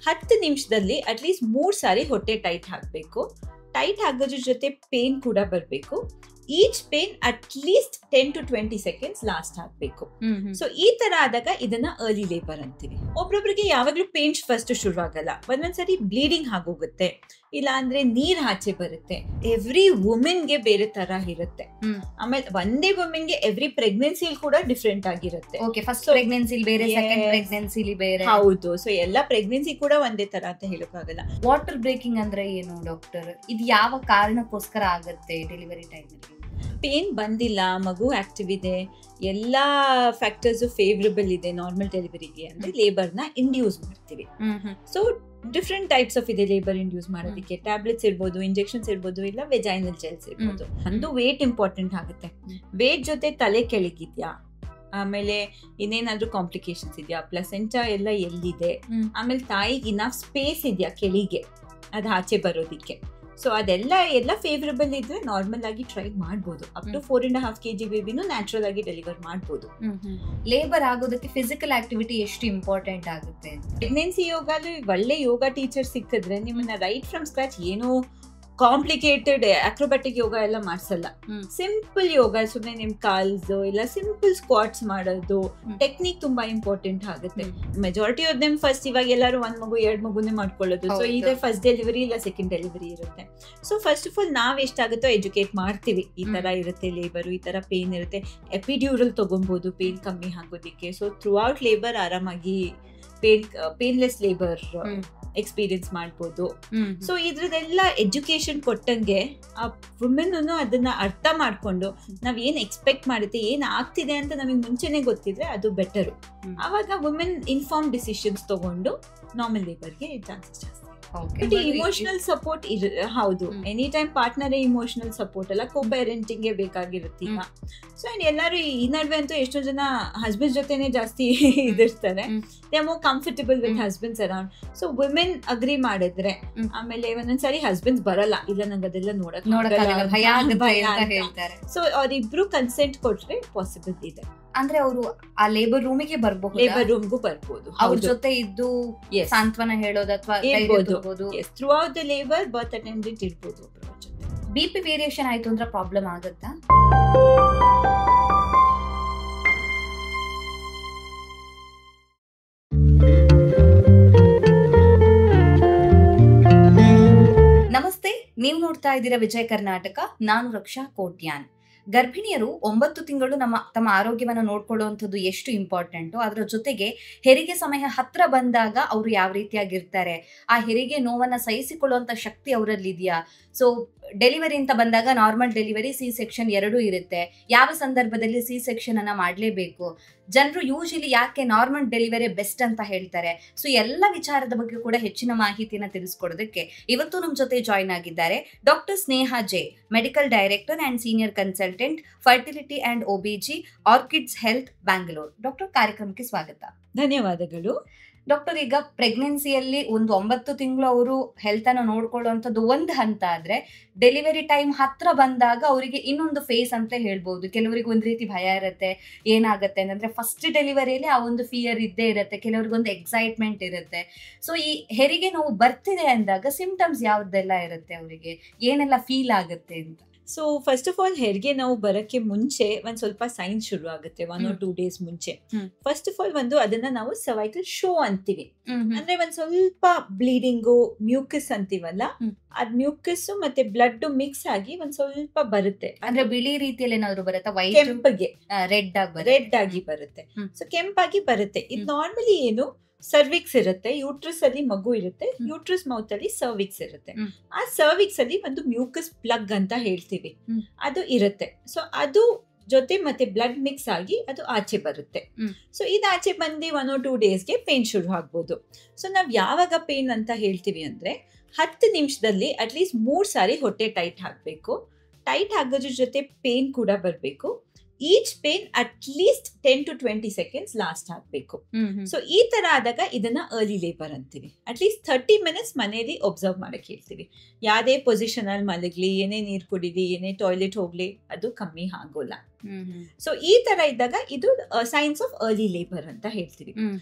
10 ನಿಮಿಷದಲ್ಲಿ ಅಟ್ಲೀಸ್ಟ್ 3 ಸಾರಿ ಹೊಟ್ಟೆ ಟೈಟ್ ಹಾಕಬೇಕು. ಟೈಟ್ ಆಗೋದ್ರ ಜೊತೆ ಪೇನ್ ಕೂಡ ಬರಬೇಕು. Each pain at least 10 to 20 seconds last ಆಗಬೇಕು. ಸೊ ಈ ತರ ಆದಾಗ ಇದನ್ನ ಅರ್ಲಿ ಲೇಬರ್ ಅಂತೀವಿ. ಒಬ್ರೊಬ್ರಿಗೆ ಯಾವಾಗ್ಲೂ ಪೇನ್ ಫಸ್ಟ್ ಶುರು ಆಗಲ್ಲ, ಒಂದೊಂದ್ಸರಿ ಬ್ಲೀಡಿಂಗ್ ಆಗೋಗುತ್ತೆ, ಇಲ್ಲ ಅಂದ್ರೆ ನೀರ್ ಆಚೆ ಬರುತ್ತೆ. ಎವ್ರಿ ವುಮೆನ್ಗೆ ಬೇರೆ ತರ ಇರುತ್ತೆ. ಆಮೇಲೆ ಒಂದೇ ವುಮೆನ್ಗೆ ಎವ್ರಿ ಪ್ರೆಗ್ನೆನ್ಸಿಲಿ ಕೂಡ ಡಿಫ್ರೆಂಟ್ ಆಗಿರುತ್ತೆ. ಫಸ್ಟ್ ಪ್ರೆಗ್ನೆನ್ಸಿಲಿ ಬೇರೆ, ಸೆಕೆಂಡ್ ಪ್ರೆಗ್ನೆನ್ಸಿಲಿ ಬೇರೆ. ಹೌದು. ಸೊ ಎಲ್ಲಾ ಪ್ರೆಗ್ನೆನ್ಸಿ ಕೂಡ ಒಂದೇ ತರ ಅಂತ ಹೇಳೋಕ್ಕಾಗಲ್ಲ. ವಾಟರ್ ಬ್ರೇಕಿಂಗ್ ಅಂದ್ರೆ ಏನು ಡಾಕ್ಟರ್? ಇದು ಯಾವ ಕಾರಣಕ್ಕೋಸ್ಕರ ಆಗುತ್ತೆ ಡೆಲಿವರಿ ಟೈಮಲ್ಲಿ? ಪೇನ್ ಬಂದಿಲ್ಲ, ಮಗು ಆಕ್ಟಿವ್ ಇದೆ, ಎಲ್ಲ ಫ್ಯಾಕ್ಟರ್ಸ್ ಫೇವರಬಲ್ ಇದೆ ನಾರ್ಮಲ್ ಡೆಲಿವರಿಗೆ ಅಂದ್ರೆ ಲೇಬರ್ನ ಇಂಡ್ಯೂಸ್ ಮಾಡ್ತೀವಿ. ಸೊ ಡಿಫ್ರೆಂಟ್ ಟೈಪ್ಸ್ ಆಫ್ ಇದೆ ಲೇಬರ್ ಇಂಡ್ಯೂಸ್ ಮಾಡೋದಕ್ಕೆ. ಟ್ಯಾಬ್ಲೆಟ್ಸ್ ಇರ್ಬೋದು, ಇಂಜೆಕ್ಷನ್ಸ್ ಇರ್ಬೋದು, ಇಲ್ಲ ವೆಜೈನಲ್ ಜೆಲ್ಸ್ ಇರ್ಬೋದು. ಒಂದು ವೇಟ್ ಇಂಪಾರ್ಟೆಂಟ್ ಆಗುತ್ತೆ. ವೇಟ್ ಜೊತೆ ತಲೆ ಕೆಳಗಿದ್ಯಾ, ಆಮೇಲೆ ಇನ್ನೇನಾದ್ರೂ ಕಾಂಪ್ಲಿಕೇಶನ್ಸ್ ಇದೆಯಾ, ಪ್ಲಸೆಂಟಾ ಎಲ್ಲ ಎಲ್ಲಿದೆ, ಆಮೇಲೆ ತಾಯಿಗೆ ಇನಫ್ ಸ್ಪೇಸ್ ಇದೆಯಾ ಕೆಳಗೆ ಅದು ಆಚೆ ಬರೋದಿಕ್ಕೆ. ಸೊ ಅದೆಲ್ಲ ಫೇವರಬಲ್ ಇದ್ರೆ ನಾರ್ಮಲ್ ಆಗಿ ಟ್ರೈ ಮಾಡ್ಬೋದು. ಅಪ್ ಟು 4.5 kg ಬೇಬಿನೂ ನ್ಯಾಚುರಲ್ ಆಗಿ ಡೆಲಿವರ್ ಮಾಡ್ಬೋದು. ಲೇಬರ್ ಆಗೋದಕ್ಕೆ ಫಿಸಿಕಲ್ ಆಕ್ಟಿವಿಟಿ ಎಷ್ಟು ಇಂಪಾರ್ಟೆಂಟ್ ಆಗುತ್ತೆ? ಪ್ರೆಗ್ನೆನ್ಸಿ ಯೋಗಲ್ಲಿ ಒಳ್ಳೆ ಯೋಗ ಟೀಚರ್ ಸಿಕ್ಕಿದ್ರೆ ನಿಮ್ಮನ್ನ ರೈಟ್ ಫ್ರಮ್ ಸ್ಕ್ರಾಚ್ ಏನೋ ಕಾಂಪ್ಲಿಕೇಟೆಡ್ ಅಕ್ರೋಬ್ಯಾಟಿಕ್ ಯೋಗ ಎಲ್ಲ ಮಾಡ್ಸಲ್ಲ. ಸಿಂಪಲ್ ಯೋಗ, ಸುಮ್ಮನೆ ನಿಮ್ ಕಾಲ್ಸ್ ಇಲ್ಲ ಸಿಂಪಲ್ ಸ್ಕ್ವಾಟ್ಸ್ ಮಾಡೋದು, ಟೆಕ್ನಿಕ್ ತುಂಬಾ ಇಂಪಾರ್ಟೆಂಟ್ ಆಗುತ್ತೆ. ಮೆಜಾರಿಟಿ ಆಫ್ ದೆಮ್ ಫಸ್ಟ್ ಇವಾಗ ಎಲ್ಲರೂ 1 ಮಗು 2 ಮಗುನೇ ಮಾಡ್ಕೊಳ್ಳೋದು. ಸೊ ಇದೇ ಫಸ್ಟ್ ಡೆಲಿವರಿ ಇಲ್ಲ ಸೆಕೆಂಡ್ ಡೆಲಿವರಿ ಇರುತ್ತೆ. ಸೊ ಫಸ್ಟ್ ಆಫ್ ಆಲ್ ನಾವ್ ಎಷ್ಟಾಗುತ್ತೋ ಎಜುಕೇಟ್ ಮಾಡ್ತೀವಿ. ಈ ತರ ಇರುತ್ತೆ ಲೇಬರ್, ಈ ತರ ಪೇನ್ ಇರುತ್ತೆ, ಎಪಿಡ್ಯೂರಲ್ ತಗೊಬಹುದು ಪೇನ್ ಕಮ್ಮಿ ಆಗೋದಿಕ್ಕೆ. ಸೊ ಥ್ರೂ ಔಟ್ ಲೇಬರ್ ಆರಾಮಾಗಿ ಪೇನ್ಲೆಸ್ ಲೇಬರ್ ಎಕ್ಸ್ಪೀರಿಯನ್ಸ್ ಮಾಡ್ಬೋದು. ಸೊ ಇದ್ರದೆಲ್ಲ ಎಜುಕೇಶನ್ ಕೊಟ್ಟಂಗೆ ಆ ವುಮೆನ್ ಅದನ್ನ ಅರ್ಥ ಮಾಡ್ಕೊಂಡು ನಾವ್ ಏನ್ ಎಕ್ಸ್ಪೆಕ್ಟ್ ಮಾಡುತ್ತೆ, ಏನ್ ಆಗ್ತಿದೆ ಅಂತ ನಮಗೆ ಮುಂಚೆನೆ ಗೊತ್ತಿದ್ರೆ ಅದು ಬೆಟರು. ಆವಾಗ ವುಮೆನ್ ಇನ್ಫಾರ್ಮ್ ಡಿಸಿಷನ್ಸ್ ತಗೊಂಡು ನಾರ್ಮಲ್ ಲೇಬರ್ಗೆ ಚಾನ್ಸಸ್ ಜಾಸ್ತಿ. ಇಮೋಷನಲ್ ಸಪೋರ್ಟ್ ಹೌದು, ಎನಿ ಟೈಮ್ ಪಾರ್ಟ್ನರೇ ಇಮೋಷನಲ್ ಸಪೋರ್ಟ್ ಅಲ್ಲ, ಕೋ ಪೇರೆಂಟಿಂಗ್ ಬೇಕಾಗಿರುತ್ತೆ ಈಗ. ಸೊ ಎಲ್ಲರೂ ಈ ನಡುವೆ ಅಂತೂ ಎಷ್ಟೋ ಜನ ಹಸ್ಬೆಂಡ್ ಜೊತೆನೆ ಜಾಸ್ತಿ ಇದಿರ್ತಾರೆ. They are more comfortable with husbands around. So women agree ಮಾಡಿದ್ರೆ, ಆಮೇಲೆ ಒಂದೊಂದ್ಸರಿ ಹಸ್ಬೆಂಡ್ಸ್ ಬರಲ್ಲ, ಇಲ್ಲ ನಂಗೆ ಅದೆಲ್ಲ ನೋಡಕ್ ಹೇಳ್ತಾರೆ. ಸೊ ಅವ್ರಿಬ್ರು ಕನ್ಸೆಂಟ್ ಕೊಟ್ರೆ ಪಾಸಿಬಲ್ ಇದೆ. ಅಂದ್ರೆ ಅವರು ಆ ಲೇಬರ್ ರೂಮಿಗೆ ಬರ್ಬಹುದು, ಲೇಬರ್ ರೂಮ್ಗೂ ಬರ್ಬೋದು, ಅವ್ರ ಜೊತೆ ಇದ್ದು ಸಾಂತ್ವನ ಹೇಳೋದು ಅಥವಾ through out the labour birth attendant ಇರ್ಬೋದು. ಬಿಪಿ ವೇರಿಯೇಷನ್ ಆಯ್ತು ಅಂದ್ರೆ ಪ್ರಾಬ್ಲಮ್ ಆಗುತ್ತಾ? ನಮಸ್ತೆ, ನೀವು ನೋಡ್ತಾ ಇದ್ದೀರಾ ವಿಜಯ ಕರ್ನಾಟಕ. ನಾನು ರಕ್ಷಾ ಕೋಟ್ಯಾನ್. ಗರ್ಭಿಣಿಯರು 9 ತಿಂಗಳು ತಮ್ಮ ಆರೋಗ್ಯವನ್ನು ನೋಡ್ಕೊಳ್ಳುವಂಥದ್ದು ಎಷ್ಟು ಇಂಪಾರ್ಟೆಂಟು, ಅದರ ಜೊತೆಗೆ ಹೆರಿಗೆ ಸಮಯ ಹತ್ರ ಬಂದಾಗ ಅವರು ಯಾವ ರೀತಿಯಾಗಿರ್ತಾರೆ, ಆ ಹೆರಿಗೆ ನೋವನ್ನು ಸಹಿಸಿಕೊಳ್ಳುವಂಥ ಶಕ್ತಿ ಅವರಲ್ಲಿದೆಯಾ. ಸೊ ಡೆಲಿವರಿ ಅಂತ ಬಂದಾಗ ನಾರ್ಮಲ್ ಡೆಲಿವರಿ, ಸಿ ಸೆಕ್ಷನ್ ಎರಡೂ ಇರುತ್ತೆ. ಯಾವ ಸಂದರ್ಭದಲ್ಲಿ ಸಿ ಸೆಕ್ಷನ್ ಅನ್ನ ಮಾಡಲೇಬೇಕು, ಜನರು ಯೂಶಲಿ ಯಾಕೆ ನಾರ್ಮಲ್ ಡೆಲಿವರಿ ಬೆಸ್ಟ್ ಅಂತ ಹೇಳ್ತಾರೆ. ಸೊ ಎಲ್ಲ ವಿಚಾರದ ಬಗ್ಗೆ ಕೂಡ ಹೆಚ್ಚಿನ ಮಾಹಿತಿಯನ್ನು ತಿಳಿಸ್ಕೊಡೋದಕ್ಕೆ ಇವತ್ತು ನಮ್ಮ ಜೊತೆ ಜಾಯ್ನ್ ಆಗಿದ್ದಾರೆ doctor Sneha J, medical director and senior consultant, fertility and OBG, orchids health, Bangalore. Doctor, ಕಾರ್ಯಕ್ರಮಕ್ಕೆ ಸ್ವಾಗತ. ಧನ್ಯವಾದಗಳು. ಡಾಕ್ಟರ್, ಈಗ ಪ್ರೆಗ್ನೆನ್ಸಿಯಲ್ಲಿ ಒಂದು 9 ತಿಂಗಳು ಅವರು ಹೆಲ್ತ್ ಅನ್ನು ನೋಡ್ಕೊಳ್ಳುವಂಥದ್ದು ಒಂದು ಹಂತ ಆದ್ರೆ, ಡೆಲಿವರಿ ಟೈಮ್ ಹತ್ರ ಬಂದಾಗ ಅವರಿಗೆ ಇನ್ನೊಂದು ಫೇಸ್ ಅಂತ ಹೇಳ್ಬೋದು. ಕೆಲವರಿಗೆ ಒಂದ್ ರೀತಿ ಭಯ ಇರುತ್ತೆ, ಏನಾಗುತ್ತೆ ಅಂದ್ರೆ ಫಸ್ಟ್ ಡೆಲಿವರಿಯಲ್ಲಿ ಆ ಒಂದು ಫಿಯರ್ ಇದ್ದೇ ಇರುತ್ತೆ, ಕೆಲವರಿಗೆ ಒಂದು ಎಕ್ಸೈಟ್ಮೆಂಟ್ ಇರುತ್ತೆ. ಸೊ ಈ ಹೆರಿಗೆ ನೋವು ಬರ್ತಿದೆ ಅಂದಾಗ ಸಿಂಪ್ಟಮ್ಸ್ ಯಾವ್ದೆಲ್ಲ ಇರುತ್ತೆ, ಅವರಿಗೆ ಏನೆಲ್ಲ ಫೀಲ್ ಆಗುತ್ತೆ ಅಂತ? ಸೊ ಫಸ್ಟ್ ಆಫ್ ಆಲ್ ಹೆರಿಗೆ ನಾವು ಬರಕ್ಕೆ ಮುಂಚೆ ಒಂದ್ ಸ್ವಲ್ಪ ಸೈನ್ಸ್ ಶುರು ಆಗುತ್ತೆ, 1 or 2 days ಮುಂಚೆ. ಫಸ್ಟ್ ಆಫ್ ಆಲ್ ಅದನ್ನ ನಾವು ಸರ್ವೈಕಲ್ ಶೋ ಅಂತೀವಿ. ಅಂದ್ರೆ ಒಂದ್ ಸ್ವಲ್ಪ ಬ್ಲೀಡಿಂಗು, ಮ್ಯೂಕಸ್ ಅಂತೀವಲ್ಲ, ಅದ್ ಮ್ಯೂಕಸ್ ಮತ್ತೆ ಬ್ಲಡ್ ಮಿಕ್ಸ್ ಆಗಿ ಒಂದ್ ಸ್ವಲ್ಪ ಬರುತ್ತೆ. ಅಂದ್ರೆ ಬಿಳಿ ರೀತಿಯಲ್ಲಿ ಏನಾದ್ರು ಬರುತ್ತೆ, ಕೆಂಪಗೆ ರೆಡ್ ಆಗಿ ಬರುತ್ತೆ. ಸೊ ಕೆಂಪಾಗಿ ಬರುತ್ತೆ. ಇದು ನಾರ್ಮಲಿ ಏನು, ಸರ್ವಿಕ್ಸ್ ಇರುತ್ತೆ, ಯೂಟ್ರಸ್ ಅಲ್ಲಿ ಮಗು ಇರುತ್ತೆ, ಯೂಟ್ರಸ್ ಮೌತ್ ಅಲ್ಲಿ ಸರ್ವಿಕ್ಸ್ ಇರುತ್ತೆ. ಆ ಸರ್ವಿಕ್ಸ್ ಅಲ್ಲಿ ಒಂದು ಮ್ಯೂಕಸ್ ಪ್ಲಗ್ ಅಂತ ಹೇಳ್ತೀವಿ, ಅದು ಇರುತ್ತೆ. ಸೊ ಅದು ಜೊತೆ ಮತ್ತೆ ಬ್ಲಡ್ ಮಿಕ್ಸ್ ಆಗಿ ಅದು ಆಚೆ ಬರುತ್ತೆ. ಸೊ ಇದು ಆಚೆ ಬಂದು 1 or 2 daysಗೆ ಪೇನ್ ಶುರು ಆಗ್ಬೋದು. ಸೊ ನಾವ್ ಯಾವಾಗ ಪೇನ್ ಅಂತ ಹೇಳ್ತೀವಿ ಅಂದ್ರೆ 10 ನಿಮಿಷದಲ್ಲಿ ಅಟ್ಲೀಸ್ಟ್ 3 ಸಾರಿ ಹೊಟ್ಟೆ ಟೈಟ್ ಹಾಕ್ಬೇಕು. ಟೈಟ್ ಆಗೋದ್ರ ಜೊತೆ ಪೇನ್ ಕೂಡ ಬರಬೇಕು. Each pain at least 10 to 20 seconds last ಆಗಬೇಕು. ಸೊ ಈ ತರ ಆದಾಗ ಇದನ್ನ ಅರ್ಲಿ ಲೇಬರ್ ಅಂತೀವಿ. ಅಟ್ಲೀಸ್ಟ್ 30 minutes ಮನೇಲಿ ಒಬ್ಸರ್ವ್ ಮಾಡಕ್ ಹೇಳ್ತೀವಿ. ಯಾವುದೇ ಪೊಸಿಷನ್ ಅಲ್ಲಿ ಮಲಗ್ಲಿ, ಏನೇ ನೀರು ಕುಡಿಲಿ, ಏನೇ ಟಾಯ್ಲೆಟ್ ಹೋಗ್ಲಿ, ಅದು ಕಮ್ಮಿ ಆಗೋಲ್ಲ. ಸೊ ಈ ತರ ಇದ್ದಾಗ ಇದು ಸೈನ್ಸ್ ಆಫ್ ಅರ್ಲಿ ಲೇಬರ್ ಅಂತ ಹೇಳ್ತೀವಿ.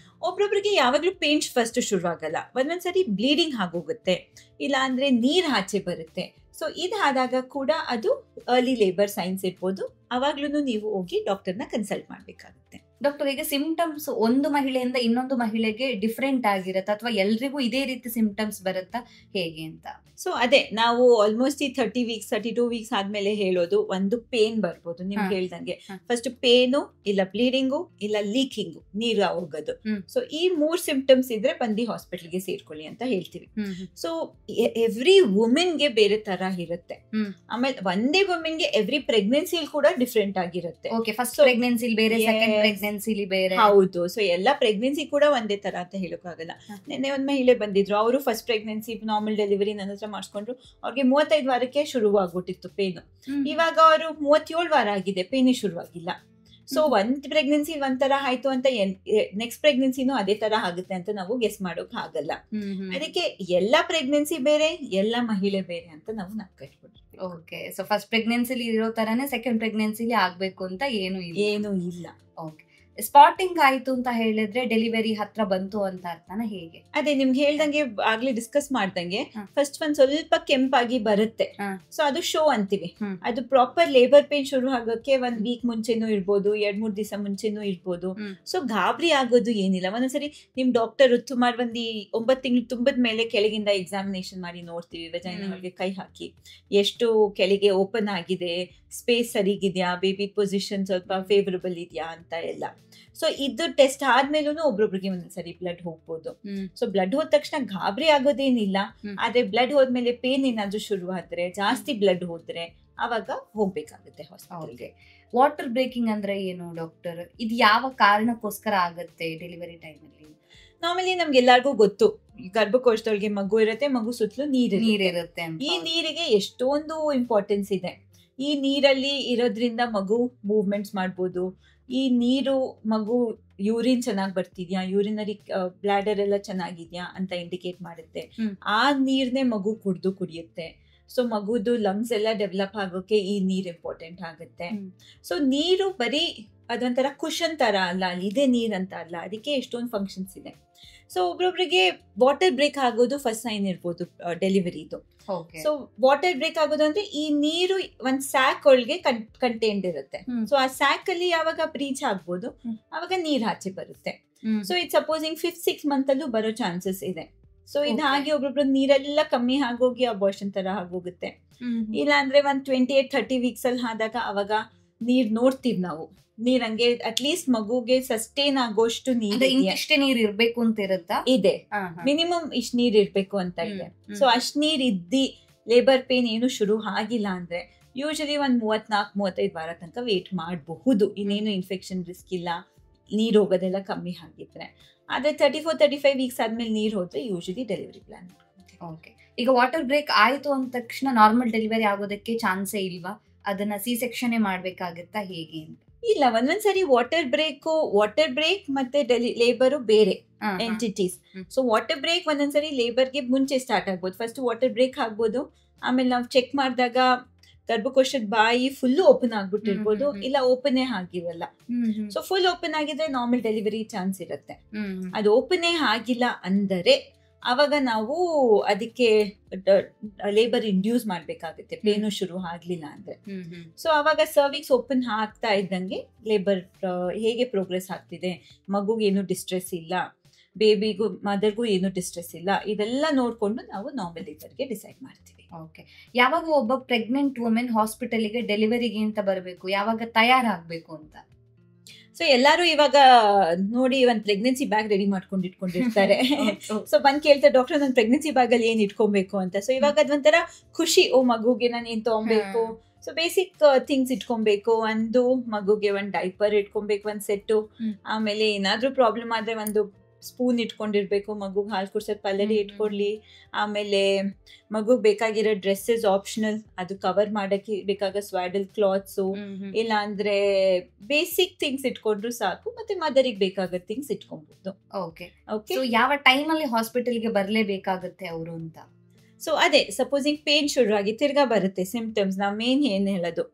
ಒಬ್ರೊಬ್ರಿಗೆ ಯಾವಾಗ್ಲೂ ಪೇನ್ ಫಸ್ಟ್ ಶುರು ಆಗಲ್ಲ, ಒಂದೊಂದ್ಸರಿ ಬ್ಲೀಡಿಂಗ್ ಆಗೋಗುತ್ತೆ, ಇಲ್ಲ ಅಂದ್ರೆ ನೀರ್ ಆಚೆ ಬರುತ್ತೆ. ಸೊ ಇದಾದಾಗ ಕೂಡ ಅದು ಅರ್ಲಿ ಲೇಬರ್ ಸೈನ್ಸ್ ಇರ್ಬೋದು. ಅವಾಗ್ಲೂ ನೀವು ಹೋಗಿ ಡಾಕ್ಟರ್ನ ಕನ್ಸಲ್ಟ್ ಮಾಡ್ಬೇಕಾಗುತ್ತೆ. ಡಾಕ್ಟರ್, ಈಗ ಸಿಂಪ್ಟಮ್ಸ್ ಒಂದು ಮಹಿಳೆಯಿಂದ ಇನ್ನೊಂದು ಮಹಿಳೆಗೆ ಡಿಫ್ರೆಂಟ್ ಆಗಿರತ್ತಾ ಅಥವಾ ಎಲ್ರಿಗೂ ಇದೇ ರೀತಿ ಸಿಂಪ್ಟಮ್ಸ್ ಬರುತ್ತಾ, ಹೇಗೆ ಅಂತ? ಸೊ ಅದೇ ನಾವು ಆಲ್ಮೋಸ್ಟ್ ಈ 30 weeks 32 weeks ಆದ್ಮೇಲೆ ಹೇಳೋದು, ಒಂದು ಪೇನ್ ಬರ್ಬೋದು ನಿಮ್ಗೆ ಹೇಳ್ದಂಗೆ. ಫಸ್ಟ್ ಪೇನು, ಇಲ್ಲ ಬ್ಲೀಡಿಂಗು, ಇಲ್ಲ ಲೀಕಿಂಗು, ನೀರು ಹೋಗೋದು. ಸೊ ಈ 3 ಸಿಂಪ್ಟಮ್ಸ್ ಇದ್ರೆ ಬಂದು ಹಾಸ್ಪಿಟಲ್ಗೆ ಸೇರ್ಕೊಳ್ಳಿ ಅಂತ ಹೇಳ್ತೀವಿ. ಸೊ ಎವ್ರಿ ವುಮೆನ್ಗೆ ಬೇರೆ ತರ ಇರುತ್ತೆ. ಆಮೇಲೆ ಒಂದೇ ವುಮೆನ್ಗೆ ಎವ್ರಿ ಪ್ರೆಗ್ನೆನ್ಸಿಲ್ ಕೂಡ ಡಿಫ್ರೆಂಟ್ ಆಗಿರುತ್ತೆ. ಫಸ್ಟ್ ಪ್ರೆಗ್ನೆನ್ಸಿಲಿ ಬೇರೆ, ಸೆಕೆಂಡ್ ಪ್ರೆಗ್ನೆನ್ಸಿಲಿ ಬೇರೆ. ಹೌದು. ಸೊ ಎಲ್ಲ ಪ್ರೆಗ್ನೆನ್ಸಿ ಕೂಡ ಒಂದೇ ತರ ಅಂತ ಹೇಳೋಕ್ಕಾಗಲ್ಲ. ನಿನ್ನೆ ಒಂದ್ ಮಹಿಳೆ ಬಂದಿದ್ರು, ಅವರು ಫಸ್ಟ್ ಪ್ರೆಗ್ನೆನ್ಸಿ ನಾರ್ಮಲ್ ಡೆಲಿವರಿ ನನ್ನ ಹತ್ರ ಮಾಡಿಸ್ಕೊಂಡ್ರು. ಅವ್ರಿಗೆ 35 ವಾರಕ್ಕೆ ಶುರುವಾಗ್ಬಿಟ್ಟಿತ್ತು ಪೇನು. ಇವಾಗ ಅವರು 37 ವಾರ ಆಗಿದೆ, ಪೇನೇ ಶುರುವಾಗಿಲ್ಲ. ಸೊ ಒಂದ್ ಪ್ರೆಗ್ನೆನ್ಸಿ ಒಂಥರ ಆಯ್ತು ಅಂತ ನೆಕ್ಸ್ಟ್ ಪ್ರೆಗ್ನೆನ್ಸಿನೂ ಅದೇ ತರ ಆಗುತ್ತೆ ಅಂತ ನಾವು ಗೆಸ್ ಮಾಡೋಕ್ ಆಗಲ್ಲ. ಅದಕ್ಕೆ ಎಲ್ಲಾ ಪ್ರೆಗ್ನೆನ್ಸಿ ಬೇರೆ, ಎಲ್ಲಾ ಮಹಿಳೆ ಬೇರೆ ಅಂತ ನಾವು ಕಟ್ಬಿಡ್ತೀವಿ. ಓಕೆ. ಸೊ ಫಸ್ಟ್ ಪ್ರೆಗ್ನೆನ್ಸಿಲಿ ಇರೋ ತರಾನೇ ಸೆಕೆಂಡ್ ಪ್ರೆಗ್ನೆನ್ಸಿಲಿ ಆಗ್ಬೇಕು ಅಂತ ಏನು ಇಲ್ಲ. ಓಕೆ. ಸ್ಪಾಟಿಂಗ್ ಆಯ್ತು ಅಂತ ಹೇಳಿದ್ರೆ ಡೆಲಿವರಿ ಹತ್ರ ಬಂತು ಅಂತ ಅರ್ಥನ, ಹೇಗೆ? ಅದೇ ನಿಮ್ಗೆ ಹೇಳ್ದಂಗೆ ಆಗ್ಲೇ ಡಿಸ್ಕಸ್ ಮಾಡ್ದಂಗೆ, ಫಸ್ಟ್ ಒಂದ್ ಸ್ವಲ್ಪ ಕೆಂಪಾಗಿ ಬರುತ್ತೆ. ಸೊ ಅದು ಶೋ ಅಂತೀವಿ. ಅದು ಪ್ರಾಪರ್ ಲೇಬರ್ ಪೇನ್ ಶುರು ಆಗೋಕೆ 1 week ಮುಂಚೆನೂ ಇರ್ಬೋದು, 2-3 ದಿವಸ ಮುಂಚೆನೂ ಇರ್ಬೋದು. ಸೊ ಗಾಬರಿ ಆಗೋದು ಏನಿಲ್ಲ. ಒಂದೊಂದ್ಸರಿ ನಿಮ್ ಡಾಕ್ಟರ್ ಸುಮಾರು 9 ತಿಂಗಳು ತುಂಬದ ಮೇಲೆ ಕೆಳಗಿಂದ ಎಕ್ಸಾಮಿನೇಷನ್ ಮಾಡಿ ನೋಡ್ತೀವಿ. ವಜೈನಾಗೆ ಕೈ ಹಾಕಿ ಎಷ್ಟು ಕೆಳಗೆ ಓಪನ್ ಆಗಿದೆ, ಸ್ಪೇಸ್ ಸರಿಗಿದ್ಯಾ, ಬೇಬಿ ಪೊಸಿಷನ್ ಸ್ವಲ್ಪ ಫೇವರಬಲ್ ಇದೆಯಾ ಅಂತ ಎಲ್ಲ. ಸೊ ಇದು ಟೆಸ್ಟ್ ಆದ್ಮೇಲೂ ಒಬ್ರೊಬ್ರಿಗೆ ಒಂದೊಂದ್ಸರಿ ಬ್ಲಡ್ ಹೋಗ್ಬೋದು. ಸೊ ಬ್ಲಡ್ ಹೋದ ತಕ್ಷಣ ಗಾಬರಿ ಆಗೋದೇನಿಲ್ಲ. ಆದ್ರೆ ಬ್ಲಡ್ ಹೋದ್ಮೇಲೆ ಪೇನ್ ಏನಾದ್ರೂ ಶುರು ಆದ್ರೆ, ಜಾಸ್ತಿ ಬ್ಲಡ್ ಹೋದ್ರೆ ಅವಾಗ ಹೋಗ್ಬೇಕಾಗುತ್ತೆ ಹಾಸ್ಪಿಟಲ್ಗೆ. ವಾಟರ್ ಬ್ರೇಕಿಂಗ್ ಅಂದ್ರೆ ಏನು ಡಾಕ್ಟರ್? ಇದು ಯಾವ ಕಾರಣಕ್ಕೋಸ್ಕರ ಆಗುತ್ತೆ ಡೆಲಿವರಿ ಟೈಮಲ್ಲಿ? ನಾರ್ಮಲಿ ನಮ್ಗೆ ಎಲ್ಲಾರ್ಗೂ ಗೊತ್ತು, ಗರ್ಭಕೋಶದೊಳಗೆ ಮಗು ಇರುತ್ತೆ, ಮಗು ಸುತ್ತಲೂ ನೀರಿರುತ್ತೆ. ಈ ನೀರಿಗೆ ಎಷ್ಟೊಂದು ಇಂಪಾರ್ಟೆನ್ಸ್ ಇದೆ. ಈ ನೀರಲ್ಲಿ ಇರೋದ್ರಿಂದ ಮಗು ಮೂವ್ಮೆಂಟ್ಸ್ ಮಾಡ್ಬೋದು. ಈ ನೀರು ಮಗು ಯೂರಿನ್ ಚೆನ್ನಾಗಿ ಬರ್ತಿದ್ಯಾ, ಯೂರಿನರಿ ಬ್ಲಾಡರ್ ಎಲ್ಲ ಚೆನ್ನಾಗಿದ್ಯಾ ಅಂತ ಇಂಡಿಕೇಟ್ ಮಾಡುತ್ತೆ. ಆ ನೀರ್ನೇ ಮಗು ಕುಡಿಯುತ್ತೆ. ಸೊ ಮಗುದು ಲಂಗ್ಸ್ ಎಲ್ಲ ಡೆವಲಪ್ ಆಗೋಕೆ ಈ ನೀರ್ ಇಂಪಾರ್ಟೆಂಟ್ ಆಗುತ್ತೆ. ಸೊ ನೀರು ಬರೀ ಅದೊಂಥರ ಕುಶನ್ ತರ ಅಲ್ಲ, ಇದೇ ನೀರ್ ಅಂತ ಅಲ್ಲ, ಅದಕ್ಕೆ ಎಷ್ಟೊಂದು ಫಂಕ್ಷನ್ಸ್ ಇದೆ. ಸೊ ಒಬ್ರೊಬ್ರಿಗೆ ವಾಟರ್ ಬ್ರೇಕ್ ಆಗೋದು ಫಸ್ಟ್ ಸೈನ್ ಇರ್ಬೋದು ಡೆಲಿವರಿದು. ಸೊ ವಾಟರ್ ಬ್ರೇಕ್ ಆಗೋದು ಅಂದ್ರೆ ಈ ನೀರು ಒಂದ್ ಸ್ಯಾಕ್ ಒಳಗೆ ಕಂಟೈನ್ಡ್ ಇರುತ್ತೆ. ಸೊ ಆ ಸ್ಯಾಕ್ ಅಲ್ಲಿ ಯಾವಾಗ ಬ್ರೀಚ್ ಆಗ್ಬೋದು, ಅವಾಗ ನೀರ್ ಆಚೆ ಬರುತ್ತೆ. ಸೊ ಇದು ಸಪೋಸಿಂಗ್ 5th-6th month ಅಲ್ಲೂ ಬರೋ ಚಾನ್ಸಸ್ ಇದೆ. ಸೊ ಇದು ಹಾಗೆ ಒಬ್ರೊಬ್ರು ನೀರೆಲ್ಲ ಕಮ್ಮಿ ಆಗೋಗಿ ಅಬಾರ್ಷನ್ ತರ ಆಗೋಗುತ್ತೆ. ಇಲ್ಲ ಅಂದ್ರೆ ಒಂದ್ 28-30 weeks ಅಲ್ಲಿ ಆದಾಗ ಅವಾಗ ನೀರ್ ನೋಡ್ತೀವಿ ನಾವು. ನೀರ್ ಹಂಗೆ ಅಟ್ಲೀಸ್ಟ್ ಮಗುಗೆ ಸಸ್ಟೈನ್ ಆಗೋಷ್ಟು ಇಷ್ಟೇ ನೀರ್ ಇರ್ಬೇಕು ಅಂತ ಇರುತ್ತಾ? ಇದೆ, ಮಿನಿಮಮ್ ಇಷ್ಟ ನೀರ್ ಇರ್ಬೇಕು ಅಂತ ಇದೆ. ಸೊ ಅಷ್ಟ್ ನೀರ್ ಇದ್ದಿ ಲೇಬರ್ ಪೇನ್ ಏನು ಶುರು ಆಗಿಲ್ಲ ಅಂದ್ರೆ ಯೂಶಲಿ ಒಂದ್ 34-35 ವಾರ ತನಕ ವೇಟ್ ಮಾಡಬಹುದು. ಇನ್ನೇನು ಇನ್ಫೆಕ್ಷನ್ ರಿಸ್ಕ್ ಇಲ್ಲ, ನೀರ್ ಹೋಗೋದೆಲ್ಲ ಕಮ್ಮಿ ಆಗಿದ್ರೆ. ಆದ್ರೆ 34-35 weeks ಆದ್ಮೇಲೆ ನೀರ್ ಹೋದ್ರೆ ಯೂಶಲಿ ಡೆಲಿವರಿ ಪ್ಲಾನ್. ಓಕೆ. ಈಗ ವಾಟರ್ ಬ್ರೇಕ್ ಆಯ್ತು ಅಂದ ತಕ್ಷಣ ನಾರ್ಮಲ್ ಡೆಲಿವರಿ ಆಗೋದಕ್ಕೆ ಚಾನ್ಸೇ ಇಲ್ವಾ? ಅದನ್ನ C-section ಮಾಡ್ಬೇಕಾಗತ್ತಾ, ಹೇಗೆ ಅಂತ? ಇಲ್ಲ, ಒಂದೊಂದ್ಸರಿ ವಾಟರ್ ಬ್ರೇಕ್ ಮತ್ತೆ ಲೇಬರು ಬೇರೆ ಎಂಟಿಟೀಸ್. ಸೊ ವಾಟರ್ ಬ್ರೇಕ್ ಒಂದೊಂದ್ಸರಿ ಲೇಬರ್ಗೆ ಮುಂಚೆ ಸ್ಟಾರ್ಟ್ ಆಗ್ಬೋದು. ಫಸ್ಟ್ ವಾಟರ್ ಬ್ರೇಕ್ ಆಗ್ಬೋದು, ಆಮೇಲೆ ನಾವು ಚೆಕ್ ಮಾಡಿದಾಗ ಗರ್ಭಕೋಶದ ಬಾಯಿ ಫುಲ್ ಓಪನ್ ಆಗ್ಬಿಟ್ಟಿರ್ಬೋದು, ಇಲ್ಲ ಓಪನೇ ಆಗಿರಲ್ಲ. ಸೊ ಫುಲ್ ಓಪನ್ ಆಗಿದ್ರೆ ನಾರ್ಮಲ್ ಡೆಲಿವರಿ ಚಾನ್ಸ್ ಇರುತ್ತೆ. ಅದು ಓಪನೇ ಆಗಿಲ್ಲ ಅಂದರೆ ಅವಾಗ ನಾವು ಅದಕ್ಕೆ ಲೇಬರ್ ಇಂಡ್ಯೂಸ್ ಮಾಡ್ಬೇಕಾಗುತ್ತೆ, ಪೇನು ಶುರು ಆಗ್ಲಿಲ್ಲ ಅಂದ್ರೆ. ಸೊ ಅವಾಗ ಸರ್ವಿಕ್ಸ್ ಓಪನ್ ಆಗ್ತಾ ಇದ್ದಂಗೆ ಲೇಬರ್ ಹೇಗೆ ಪ್ರೋಗ್ರೆಸ್ ಆಗ್ತಿದೆ, ಮಗುಗೆ ಏನು ಡಿಸ್ಟ್ರೆಸ್ ಇಲ್ಲ, ಬೇಬಿಗೂ ಮದರ್ಗೂ ಏನು ಡಿಸ್ಟ್ರೆಸ್ ಇಲ್ಲ, ಇದೆಲ್ಲ ನೋಡ್ಕೊಂಡು ನಾವು ನಾರ್ಮಲ್ ಲೇಬರ್ಗೆ ಡಿಸೈಡ್ ಮಾಡ್ತೀವಿ. ಓಕೆ. ಯಾವಾಗ ಒಬ್ಬ ಪ್ರೆಗ್ನೆಂಟ್ ವುಮೆನ್ ಹಾಸ್ಪಿಟಲ್ಗೆ ಡೆಲಿವರಿಗೆ ಅಂತ ಬರಬೇಕು, ಯಾವಾಗ ತಯಾರಾಗಬೇಕು ಅಂತ? ಸೊ ಎಲ್ಲಾರು ಇವಾಗ ನೋಡಿ ಒಂದ್ ಪ್ರೆಗ್ನೆನ್ಸಿ ಬ್ಯಾಗ್ ರೆಡಿ ಮಾಡ್ಕೊಂಡು ಇಟ್ಕೊಂಡಿರ್ತಾರೆ. ಸೊ ಬಂದ್ ಕೇಳ್ತಾರೆ, ಡಾಕ್ಟರ್ ನನ್ ಪ್ರೆಗ್ನೆನ್ಸಿ ಬ್ಯಾಗ್ ಅಲ್ಲಿ ಏನ್ ಇಟ್ಕೊಬೇಕು ಅಂತ. ಸೊ ಇವಾಗ ಅದೊಂಥರ ಖುಷಿ, ಓ ಮಗುಗೆ ನಾನು ಏನ್ ತಗೊಬೇಕು. ಸೊ ಬೇಸಿಕ್ ಥಿಂಗ್ಸ್ ಇಟ್ಕೊಬೇಕು. ಒಂದು ಮಗುಗೆ ಒಂದ್ ಡೈಪರ್ ಇಟ್ಕೊಬೇಕು, ಒಂದ್ ಸೆಟ್ಟು. ಆಮೇಲೆ ಏನಾದ್ರೂ ಪ್ರಾಬ್ಲಮ್ ಆದ್ರೆ ಒಂದು ಸ್ಪೂನ್ ಇಟ್ಕೊಂಡಿರ್ಬೇಕು, ಮಗುಗೆ ಹಾಲು ಕುಡ್ಸೋದು ಪಲ್ಲರಿ ಇಟ್ಕೊಡ್ಲಿ. ಆಮೇಲೆ ಮಗುಗೆ ಬೇಕಾಗಿರೋ ಡ್ರೆಸ್ಸಸ್ ಆಪ್ಷನಲ್, ಅದು ಕವರ್ ಮಾಡಕ್ಕೆ ಬೇಕಾಗೋ ಸ್ವಾಡಲ್ ಕ್ಲಾತ್ಸು, ಇಲ್ಲ ಅಂದ್ರೆ ಬೇಸಿಕ್ ಥಿಂಗ್ಸ್ ಇಟ್ಕೊಂಡ್ರು ಸಾಕು. ಮತ್ತೆ ಮದರಿಗೆ ಬೇಕಾಗೋ ಥಿಂಗ್ಸ್ ಇಟ್ಕೊಬಹುದು. Okay okay. ಯಾವ ಟೈಮಲ್ಲಿ ಹಾಸ್ಪಿಟಲ್ಗೆ ಬರಲೇಬೇಕಾಗುತ್ತೆ ಅವರು ಅಂತ? ಸೊ ಅದೇ, ಸಪೋಸಿಂಗ್ ಪೇನ್ ಶುರು ಆಗಿ ತಿರ್ಗಾ ಬರುತ್ತೆ ಸಿಂಪ್ಟಮ್ಸ್, ನಾವು ಮೇನ್ ಏನ್ ಹೇಳೋದು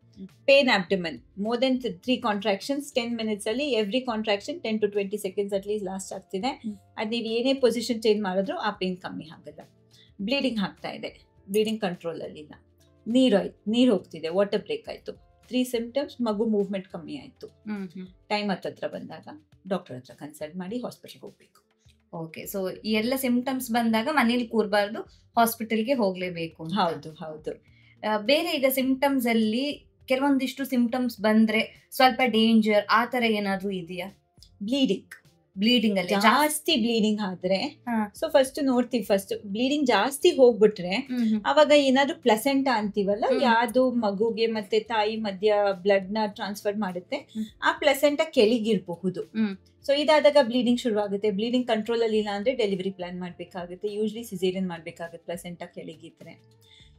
pain abdomen, more than 3 contractions 10 minutes ಅಲ್ಲಿ, every contraction 10 to 20 seconds at least last ಆಗ್ತಿದೆ. ಅದು ನೀವು ಏನೇ ಪೊಸಿಷನ್ ಚೇಂಜ್ ಮಾಡಿದ್ರು ಆ ಪೇನ್ ಕಮ್ಮಿ ಆಗಲ್ಲ. ಬ್ಲೀಡಿಂಗ್ ಆಗ್ತಾ ಇದೆ, ಬ್ಲೀಡಿಂಗ್ ಕಂಟ್ರೋಲ್ ಅಲ್ಲಿ ಇಲ್ಲ. ನೀರು ಹೋಗ್ತಿದೆ, ವಾಟರ್ ಬ್ರೇಕ್ ಆಯ್ತು. 3 symptoms, ಮಗು ಮೂವ್ಮೆಂಟ್ ಕಮ್ಮಿ ಆಯ್ತು. ಟೈಮ್ ಹತ್ರ ಬಂದಾಗ ಡಾಕ್ಟರ್ ಹತ್ರ ಕನ್ಸಲ್ಟ್ ಮಾಡಿ ಹಾಸ್ಪಿಟಲ್ಗೆ ಹೋಗ್ಬೇಕು. ಓಕೆ. ಸೊ ಈ ಎಲ್ಲ ಸಿಂಪ್ಟಮ್ಸ್ ಬಂದಾಗ ಮನೇಲಿ ಕೂರ್ಬಾರ್ದು, ಹಾಸ್ಪಿಟಲ್ಗೆ ಹೋಗ್ಲೇಬೇಕು. ಹೌದು ಹೌದು. ಬೇರೆ ಈಗ ಸಿಂಪ್ಟಮ್ಸ್ ಅಲ್ಲಿ ಕೆಲವೊಂದಿಷ್ಟು ಸಿಂಪ್ಟಮ್ಸ್ ಬಂದ್ರೆ ಸ್ವಲ್ಪ ಡೇಂಜರ್ ಆ ತರ ಏನಾದ್ರು ಇದೆಯಾ? ಬ್ಲೀಡಿಂಗ್ ಅಲ್ಲಿ ಜಾಸ್ತಿ ಬ್ಲೀಡಿಂಗ್ ಆದ್ರೆ ಸೊ ಫಸ್ಟ್ ನೋಡ್ತೀವಿ. ಫಸ್ಟ್ ಬ್ಲೀಡಿಂಗ್ ಜಾಸ್ತಿ ಹೋಗ್ಬಿಟ್ರೆ ಅವಾಗ ಏನಾದ್ರು ಪ್ಲಸೆಂಟಾ ಅಂತೀವಲ್ಲ, ಯಾವ್ದು ಮಗುಗೆ ಮತ್ತೆ ತಾಯಿ ಮಧ್ಯ ಬ್ಲಡ್ ನ ಟ್ರಾನ್ಸ್ಫರ್ ಮಾಡುತ್ತೆ, ಆ ಪ್ಲಸೆಂಟಾ ಕೆಳಗಿರಬಹುದು. ಸೊ ಇದಾದಾಗ ಬ್ಲೀಡಿಂಗ್ ಶುರು ಆಗುತ್ತೆ. ಬ್ಲೀಡಿಂಗ್ ಕಂಟ್ರೋಲ್ ಅಲ್ಲಿ ಇಲ್ಲ ಅಂದ್ರೆ ಡೆಲಿವರಿ ಪ್ಲಾನ್ ಮಾಡ್ಬೇಕಾಗುತ್ತೆ. ಯೂಶ್ಲಿ ಸಿಸೇರಿಯನ್ ಮಾಡ್ಬೇಕಾಗುತ್ತೆ ಪ್ಲಸೆಂಟಾ ಕೆಳಗಿದ್ರೆ.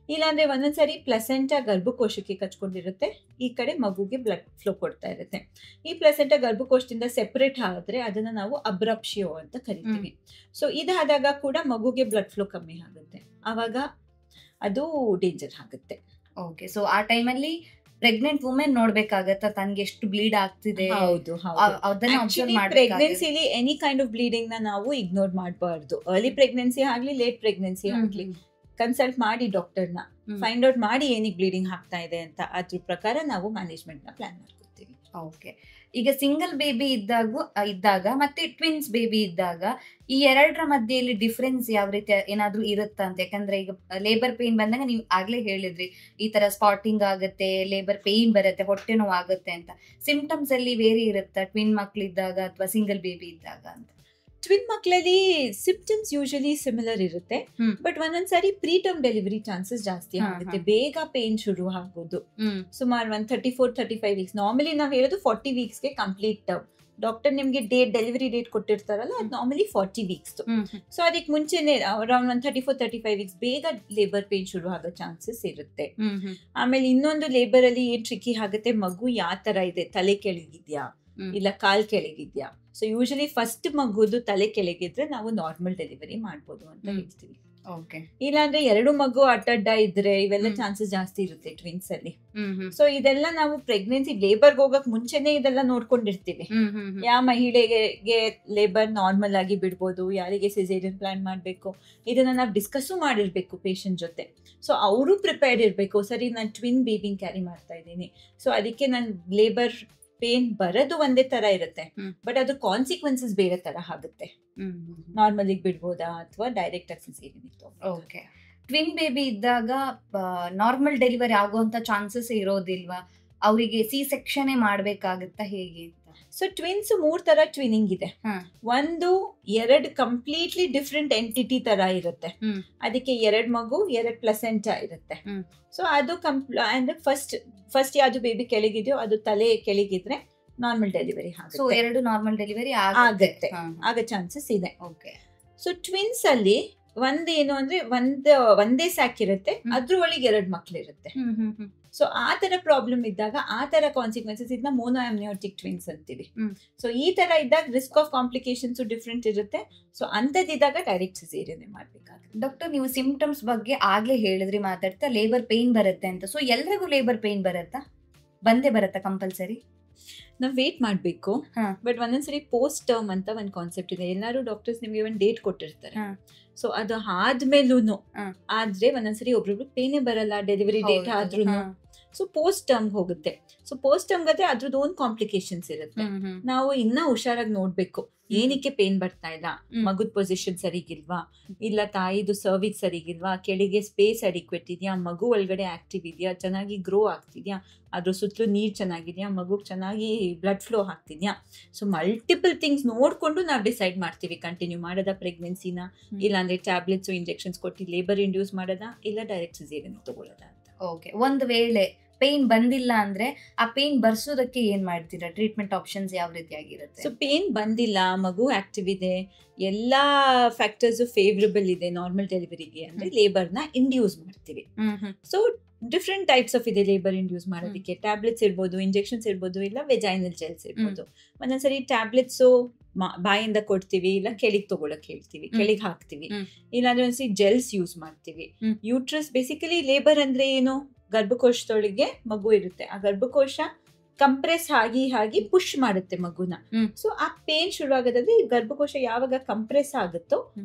ಇಲ್ಲಾಂದ್ರೆ ಒಂದೊಂದ್ಸರಿ ಪ್ಲಸೆಂಟಾ ಗರ್ಭಕೋಶಕ್ಕೆ ಕಚ್ಕೊಂಡಿರುತ್ತೆ, ಈ ಕಡೆ ಮಗುಗೆ ಬ್ಲಡ್ ಫ್ಲೋ ಕೊಡ್ತಾ ಇರುತ್ತೆ. ಈ ಪ್ಲಸೆಂಟಾ ಗರ್ಭಕೋಶದಿಂದ ಸೆಪರೇಟ್ ಆದ್ರೆ ಅದನ್ನ ನಾವು ಅಬ್ರಪ್ಷಿಯೋ ಅಂತ ಕರಿತೀವಿ. ಸೊ ಇದಾದಾಗ ಕೂಡ ಮಗುಗೆ ಬ್ಲಡ್ ಫ್ಲೋ ಕಮ್ಮಿ ಆಗುತ್ತೆ, ಅವಾಗ ಅದು ಡೇಂಜರ್ ಆಗುತ್ತೆ. ಓಕೆ. ಸೊ ಆ ಟೈಮಲ್ಲಿ ಪ್ರೆಗ್ನೆಂಟ್ ವುಮೆನ್ ನೋಡ್ಬೇಕಾಗತ್ತ ತನ್ಗೆ ಎಷ್ಟು ಬ್ಲೀಡ್ ಆಗ್ತಿದೆ? ಹೌದು. ಪ್ರೆಗ್ನೆನ್ಸಿಲಿ ಎನಿ ಕೈಂಡ್ ಆಫ್ ಬ್ಲೀಡಿಂಗ್ ನ ನಾವು ಇಗ್ನೋರ್ ಮಾಡಬಾರ್ದು. ಅರ್ಲಿ ಪ್ರೆಗ್ನೆನ್ಸಿ ಆಗ್ಲಿ ಲೇಟ್ ಪ್ರೆಗ್ನೆನ್ಸಿ ಆಗ್ಲಿ ಕನ್ಸಲ್ಟ್ ಮಾಡಿ ಡಾಕ್ಟರ್ನ, ಫೈಂಡ್ ಔಟ್ ಮಾಡಿ ಏನಿಗೆ ಬ್ಲೀಡಿಂಗ್ ಆಗ್ತಾ ಇದೆ ಅಂತ. ಅದ್ರ ಪ್ರಕಾರ ನಾವು ಮ್ಯಾನೇಜ್ಮೆಂಟ್ ನ ಪ್ಲಾನ್ ಮಾಡ್ಕೊತೀವಿ. ಓಕೆ. ಈಗ ಸಿಂಗಲ್ ಬೇಬಿ ಇದ್ದಾಗ ಮತ್ತೆ ಟ್ವಿನ್ಸ್ ಬೇಬಿ ಇದ್ದಾಗ ಈ ಎರಡರ ಮಧ್ಯೆಯಲ್ಲಿ ಡಿಫ್ರೆನ್ಸ್ ಯಾವ ರೀತಿ ಏನಾದ್ರೂ ಇರುತ್ತಾ ಅಂತ? ಯಾಕಂದ್ರೆ ಈಗ ಲೇಬರ್ ಪೇನ್ ಬಂದಾಗ ನೀವು ಆಗ್ಲೇ ಹೇಳಿದ್ರಿ ಈ ತರ ಸ್ಪಾಟಿಂಗ್ ಆಗುತ್ತೆ, ಲೇಬರ್ ಪೇನ್ ಬರುತ್ತೆ, ಹೊಟ್ಟೆ ನೋವು ಆಗುತ್ತೆ ಅಂತ. ಸಿಂಪ್ಟಮ್ಸ್ ಅಲ್ಲಿ ಬೇರೆ ಇರುತ್ತಾ ಟ್ವಿನ್ ಮಕ್ಳು ಇದ್ದಾಗ ಅಥವಾ ಸಿಂಗಲ್ ಬೇಬಿ ಇದ್ದಾಗ ಅಂತ? ಟ್ವಿನ್ ಮಕ್ಕಳಲ್ಲಿ ಸಿಂಪ್ಟಮ್ಸ್ ಯೂಶಲಿ ಸಿಮಿಲರ್ ಇರುತ್ತೆ, ಬಟ್ ಒಂದೊಂದ್ಸರಿ ಪ್ರೀ ಟರ್ಮ್ ಡೆಲಿವರಿ ಚಾನ್ಸಸ್ ಜಾಸ್ತಿ ಆಗುತ್ತೆ. ಬೇಗ ಪೇನ್ ಶುರು ಆಗೋದು ಸುಮಾರು 34-35 weeks. ನಾರ್ಮಲಿ ನಾವು ಹೇಳೋದು 40 weeks ಕಂಪ್ಲೀಟ್ ಟರ್ಮ್. ಡಾಕ್ಟರ್ ನಿಮ್ಗೆ ಡೆಲಿವರಿ ಡೇಟ್ ಕೊಟ್ಟಿರ್ತಾರಲ್ಲ, ಅದು ನಾರ್ಮಲಿ 40 weeks. ಸೊ ಅದಕ್ಕೆ ಮುಂಚೆನೆ ಅರೌಂಡ್ 34-35 weeks ಬೇಗ ಲೇಬರ್ ಪೇನ್ ಶುರು ಆಗೋ ಚಾನ್ಸಸ್ ಇರುತ್ತೆ. ಆಮೇಲೆ ಇನ್ನೊಂದು ಲೇಬರ್ ಅಲ್ಲಿ ಏನ್ ಟ್ರಿಕಿ ಆಗುತ್ತೆ, ಮಗು ಯಾವ ತರ ಇದೆ, ತಲೆ ಕೆಳಗಿದ್ಯಾ ಇಲ್ಲ ಕಾಲ್ ಕೆಳಗಿದ್ಯಾ. ಸೊ ಯೂಶಲಿ ಫಸ್ಟ್ ಮಗುದು ತಲೆ ಕೆಳಗಿದ್ರೆ ನಾವು ನಾರ್ಮಲ್ ಡೆಲಿವರಿ ಮಾಡ್ಬೋದು ಅಂತ ಹೇಳ್ತೀವಿ. ಇಲ್ಲಾಂದ್ರೆ 2 ಮಗು ಅಡ್ಡ ಇದ್ರೆ ಇವೆಲ್ಲ ಚಾನ್ಸಸ್ ಜಾಸ್ತಿ ಇರುತ್ತೆ ಟ್ವಿನ್ಸ್ ಅಲ್ಲಿ. ಸೊ ಇದೆಲ್ಲ ನಾವು ಪ್ರೆಗ್ನೆನ್ಸಿ ಲೇಬರ್ಗೆ ಹೋಗಕ್ ಮುಂಚೆನೆ ಇದೆಲ್ಲ ನೋಡ್ಕೊಂಡಿರ್ತೀವಿ. ಯಾವ ಮಹಿಳೆಗೆ ಲೇಬರ್ ನಾರ್ಮಲ್ ಆಗಿ ಬಿಡ್ಬೋದು, ಯಾರಿಗೆ ಸಿಸೇರಿಯನ್ ಪ್ಲಾನ್ ಮಾಡ್ಬೇಕು, ಇದನ್ನ ನಾವು ಡಿಸ್ಕಸ್ ಮಾಡಿರ್ಬೇಕು ಪೇಷಂಟ್ ಜೊತೆ. ಸೊ ಅವರು ಪ್ರಿಪೇರ್ಡ್ ಇರ್ಬೇಕು, ಸರಿ ನಾನು ಟ್ವಿನ್ ಬೇಬಿಂಗ್ ಕ್ಯಾರಿ ಮಾಡ್ತಾ ಇದ್ದೀನಿ, ಸೊ ಅದಕ್ಕೆ ನಾನು ಲೇಬರ್ ಪೇನ್ ಬರೋದು ಒಂದೇ ತರ ಇರುತ್ತೆ, ಬಟ್ ಅದು ಕಾನ್ಸಿಕ್ವೆನ್ಸಸ್ ಬೇರೆ ತರ ಆಗುತ್ತೆ. ನಾರ್ಮಲ್ ಬಿಡ್ಬೋದಾ ಅಥವಾ ಡೈರೆಕ್ಟ್ ಆಗಿ ಸಿಸೇರಿಯನ್ ಇತ್ತು. ಓಕೆ. ಟ್ವಿನ್ ಬೇಬಿ ಇದ್ದಾಗ ನಾರ್ಮಲ್ ಡೆಲಿವರಿ ಆಗುವಂತ ಚಾನ್ಸಸ್ ಇರೋದಿಲ್ವಾ? ಅವರಿಗೆ ಸಿ ಸೆಕ್ಷನ್ ಮಾಡ್ಬೇಕಾಗತ್ತಾ, ಹೇಗೆ? ಸೊ ಟ್ವಿನ್ಸ್ 3 ತರ ಟ್ವಿನಿಂಗ್ ಇದೆ. ಒಂದು 2 ಕಂಪ್ಲೀಟ್ಲಿ ಡಿಫ್ರೆಂಟ್ ಎಂಟಿಟಿ ತರ ಇರುತ್ತೆ, ಅದಕ್ಕೆ 2 ಮಗು 2 ಪ್ಲಸೆಂಟಾ ಇರುತ್ತೆ. ಸೊ ಅದು ಅಂದ್ರೆ ಫಸ್ಟ್ ಯಾವ್ದು ಬೇಬಿ ಕೆಳಗಿದೆಯೋ ಅದು ತಲೆ ಕೆಳಗಿದ್ರೆ ನಾರ್ಮಲ್ ಡೆಲಿವರಿ ಆಗುತ್ತೆ. ಸೊ 2 ನಾರ್ಮಲ್ ಡೆಲಿವರಿ ಆಗುತ್ತೆ, ಆಗ ಚಾನ್ಸಸ್ ಇದೆ. ಓಕೆ. ಸೊ ಟ್ವಿನ್ಸ್ ಅಲ್ಲಿ ಒಂದೇನು ಅಂದ್ರೆ ಒಂದೇ ಸ್ಯಾಕ್ ಇರುತ್ತೆ, ಅದ್ರ ಒಳಗೆ 2 ಮಕ್ಳಿರುತ್ತೆ. ಸೊ ಆ ತರ ಪ್ರಾಬ್ಲಮ್ ಇದ್ದಾಗ ಆ ತರ ಕಾನ್ಸಿಕ್ವೆನ್ಸಸ್ ಇದನ್ನ ಮೋನೋ ಆಮ್ನಿಯೋಟಿಕ್ ಟ್ವಿನ್ಸ್ ಅಂತೀವಿ. ಸೊ ಈ ತರ ಇದ್ದಾಗ ರಿಸ್ಕ್ ಆಫ್ ಕಾಂಪ್ಲಿಕೇಶನ್ಸ್ ಡಿಫ್ರೆಂಟ್ ಇರುತ್ತೆ. ಸೊ ಅಂತದಿದ್ದಾಗ ಡೈರೆಕ್ಟ್ ಸಿಸೇರಿಯನ್ ಮಾಡ್ಬೇಕಾಗುತ್ತೆ. ಡಾಕ್ಟರ್, ನೀವು ಸಿಂಪ್ಟಮ್ಸ್ ಬಗ್ಗೆ ಆಗ್ಲೇ ಹೇಳಿದ್ರಿ ಮಾತಾಡ್ತಾ ಲೇಬರ್ ಪೇನ್ ಬರುತ್ತೆ ಅಂತ. ಸೊ ಎಲ್ರಿಗೂ ಲೇಬರ್ ಪೇನ್ ಬಂದೇ ಬರುತ್ತಾ ಕಂಪಲ್ಸರಿ? ನಾವ್ ವೇಟ್ ಮಾಡ್ಬೇಕು, ಬಟ್ ಒಂದೊಂದ್ಸರಿ ಪೋಸ್ಟ್ ಟರ್ಮ್ ಅಂತ ಒಂದ್ ಕಾನ್ಸೆಪ್ಟ್ ಇದೆ. ಎಲ್ಲಾರು ಡಾಕ್ಟರ್ಸ್ ನಿಮ್ಗೆ ಒಂದ್ ಡೇಟ್ ಕೊಟ್ಟಿರ್ತಾರೆ. ಸೊ ಅದು ಆದ್ಮೇಲೂನು ಆದ್ರೆ ಒಂದೊಂದ್ಸರಿ ಒಬ್ರೊಬ್ರು ಪೇನೇ ಬರಲ್ಲ ಡೆಲಿವರಿ ಡೇಟ್ ಆದ್ರೂ. ಸೊ ಪೋಸ್ಟ್ ಟರ್ಮ್ ಹೋಗುತ್ತೆ. ಸೊ ಪೋಸ್ಟ್ ಟರ್ಮ್ ಗತ್ತೆ ಅದ್ರದ್ದು ಓನ್ ಕಾಂಪ್ಲಿಕೇಶನ್ಸ್ ಇರುತ್ತೆ. ನಾವು ಇನ್ನ ಹುಷಾರಾಗಿ ನೋಡ್ಬೇಕು, ಏನಕ್ಕೆ ಪೇನ್ ಬರ್ತಾ ಇಲ್ಲ, ಮಗುದ್ ಪೊಸಿಷನ್ ಸರಿಗಿಲ್ವಾ, ಇಲ್ಲ ತಾಯಿದು ಸರ್ವಿಕ್ಸ್ ಸರಿಗಿಲ್ವಾ, ಕೆಳಗೆ ಸ್ಪೇಸ್ ಅಡಿಕ್ವೆಟ್ ಇದೆಯಾ, ಮಗು ಒಳಗಡೆ ಆಕ್ಟಿವ್ ಇದೆಯಾ, ಚೆನ್ನಾಗಿ ಗ್ರೋ ಆಗ್ತಿದ್ಯಾ, ಅದ್ರ ಸುತ್ತಲೂ ನೀರ್ ಚೆನ್ನಾಗಿದ್ಯಾ, ಮಗುಗ್ ಚೆನ್ನಾಗಿ ಬ್ಲಡ್ ಫ್ಲೋ ಆಗ್ತಿದ್ಯಾ. ಸೊ ಮಲ್ಟಿಪಲ್ ಥಿಂಗ್ಸ್ ನೋಡ್ಕೊಂಡು ನಾವು ಡಿಸೈಡ್ ಮಾಡ್ತೀವಿ ಕಂಟಿನ್ಯೂ ಮಾಡೋದ ಪ್ರೆಗ್ನೆನ್ಸಿನ, ಇಲ್ಲಾಂದ್ರೆ ಟ್ಯಾಬ್ಲೆಟ್ಸ್ ಇಂಜೆಕ್ಷನ್ಸ್ ಕೊಟ್ಟು ಲೇಬರ್ ಇಂಡ್ಯೂಸ್ ಮಾಡೋದಾ, ಇಲ್ಲ ಡೈರೆಕ್ಟ್ ಸಿಸೇರಿಯನ್ ತಗೊಳ್ಳೋದ ಅಂತ. ಓಕೆ. ಒಂದು ವೇಳೆ ಪೇನ್ ಬಂದಿಲ್ಲ ಅಂದ್ರೆ ಆ ಪೇನ್ ಬರ್ಸೋದಕ್ಕೆ ಏನ್ ಮಾಡ್ತೀರಾ? ಟ್ರೀಟ್ಮೆಂಟ್ ಆಪ್ಷನ್ಸ್ ಯಾವ ರೀತಿಯಾಗಿರುತ್ತೆ? ಸೊ ಪೇನ್ ಬಂದಿಲ್ಲ, ಮಗು ಆಕ್ಟಿವ್ ಇದೆ, ಎಲ್ಲಾ ಫ್ಯಾಕ್ಟರ್ಸ್ ಫೇವರಬಲ್ ಇದೆ ನಾರ್ಮಲ್ ಡೆಲಿವರಿಗೆ ಅಂದ್ರೆ ಲೇಬರ್ನ ಇಂಡ್ಯೂಸ್ ಮಾಡ್ತೀವಿ. ಸೊ ಡಿಫ್ರೆಂಟ್ ಟೈಪ್ಸ್ ಆಫ್ ಇದೆ ಲೇಬರ್ ಇಂಡ್ಯೂಸ್ ಮಾಡೋದಕ್ಕೆ. ಟ್ಯಾಬ್ಲೆಟ್ಸ್ ಇರ್ಬೋದು, ಇಂಜೆಕ್ಷನ್ಸ್ ಇರ್ಬೋದು, ಇಲ್ಲ ವೆಜೈನಲ್ ಜೆಲ್ಸ್ ಇರ್ಬೋದು. ಒಂದೊಂದ್ಸರಿ ಟ್ಯಾಬ್ಲೆಟ್ಸ್ ಬಾಯಿಂದ ಕೊಡ್ತೀವಿ, ಇಲ್ಲ ಕೆಳಗೆ ತಗೊಳಕ್ ಹೇಳ್ತೀವಿ, ಕೆಳಗೆ ಹಾಕ್ತಿವಿ. ಇಲ್ಲಾಂದ್ರೆ ಒಂದ್ಸರಿ ಜೆಲ್ಸ್ ಯೂಸ್ ಮಾಡ್ತೀವಿ. ಯೂಟ್ರಸ್ ಬೇಸಿಕಲಿ ಲೇಬರ್ ಅಂದ್ರೆ ಏನು, ಗರ್ಭಕೋಶದೊಳಗೆ ಮಗು ಇರುತ್ತೆ, ಆ ಗರ್ಭಕೋಶ ಕಂಪ್ರೆಸ್ ಆಗಿ ಪುಷ್ ಮಾಡುತ್ತೆ ಮಗುನ. ಸೊ ಆ ಪೇನ್ ಶುರುವಾಗೋದಂದ್ರೆ ಈ ಗರ್ಭಕೋಶ ಯಾವಾಗ ಕಂಪ್ರೆಸ್ ಆಗುತ್ತೋ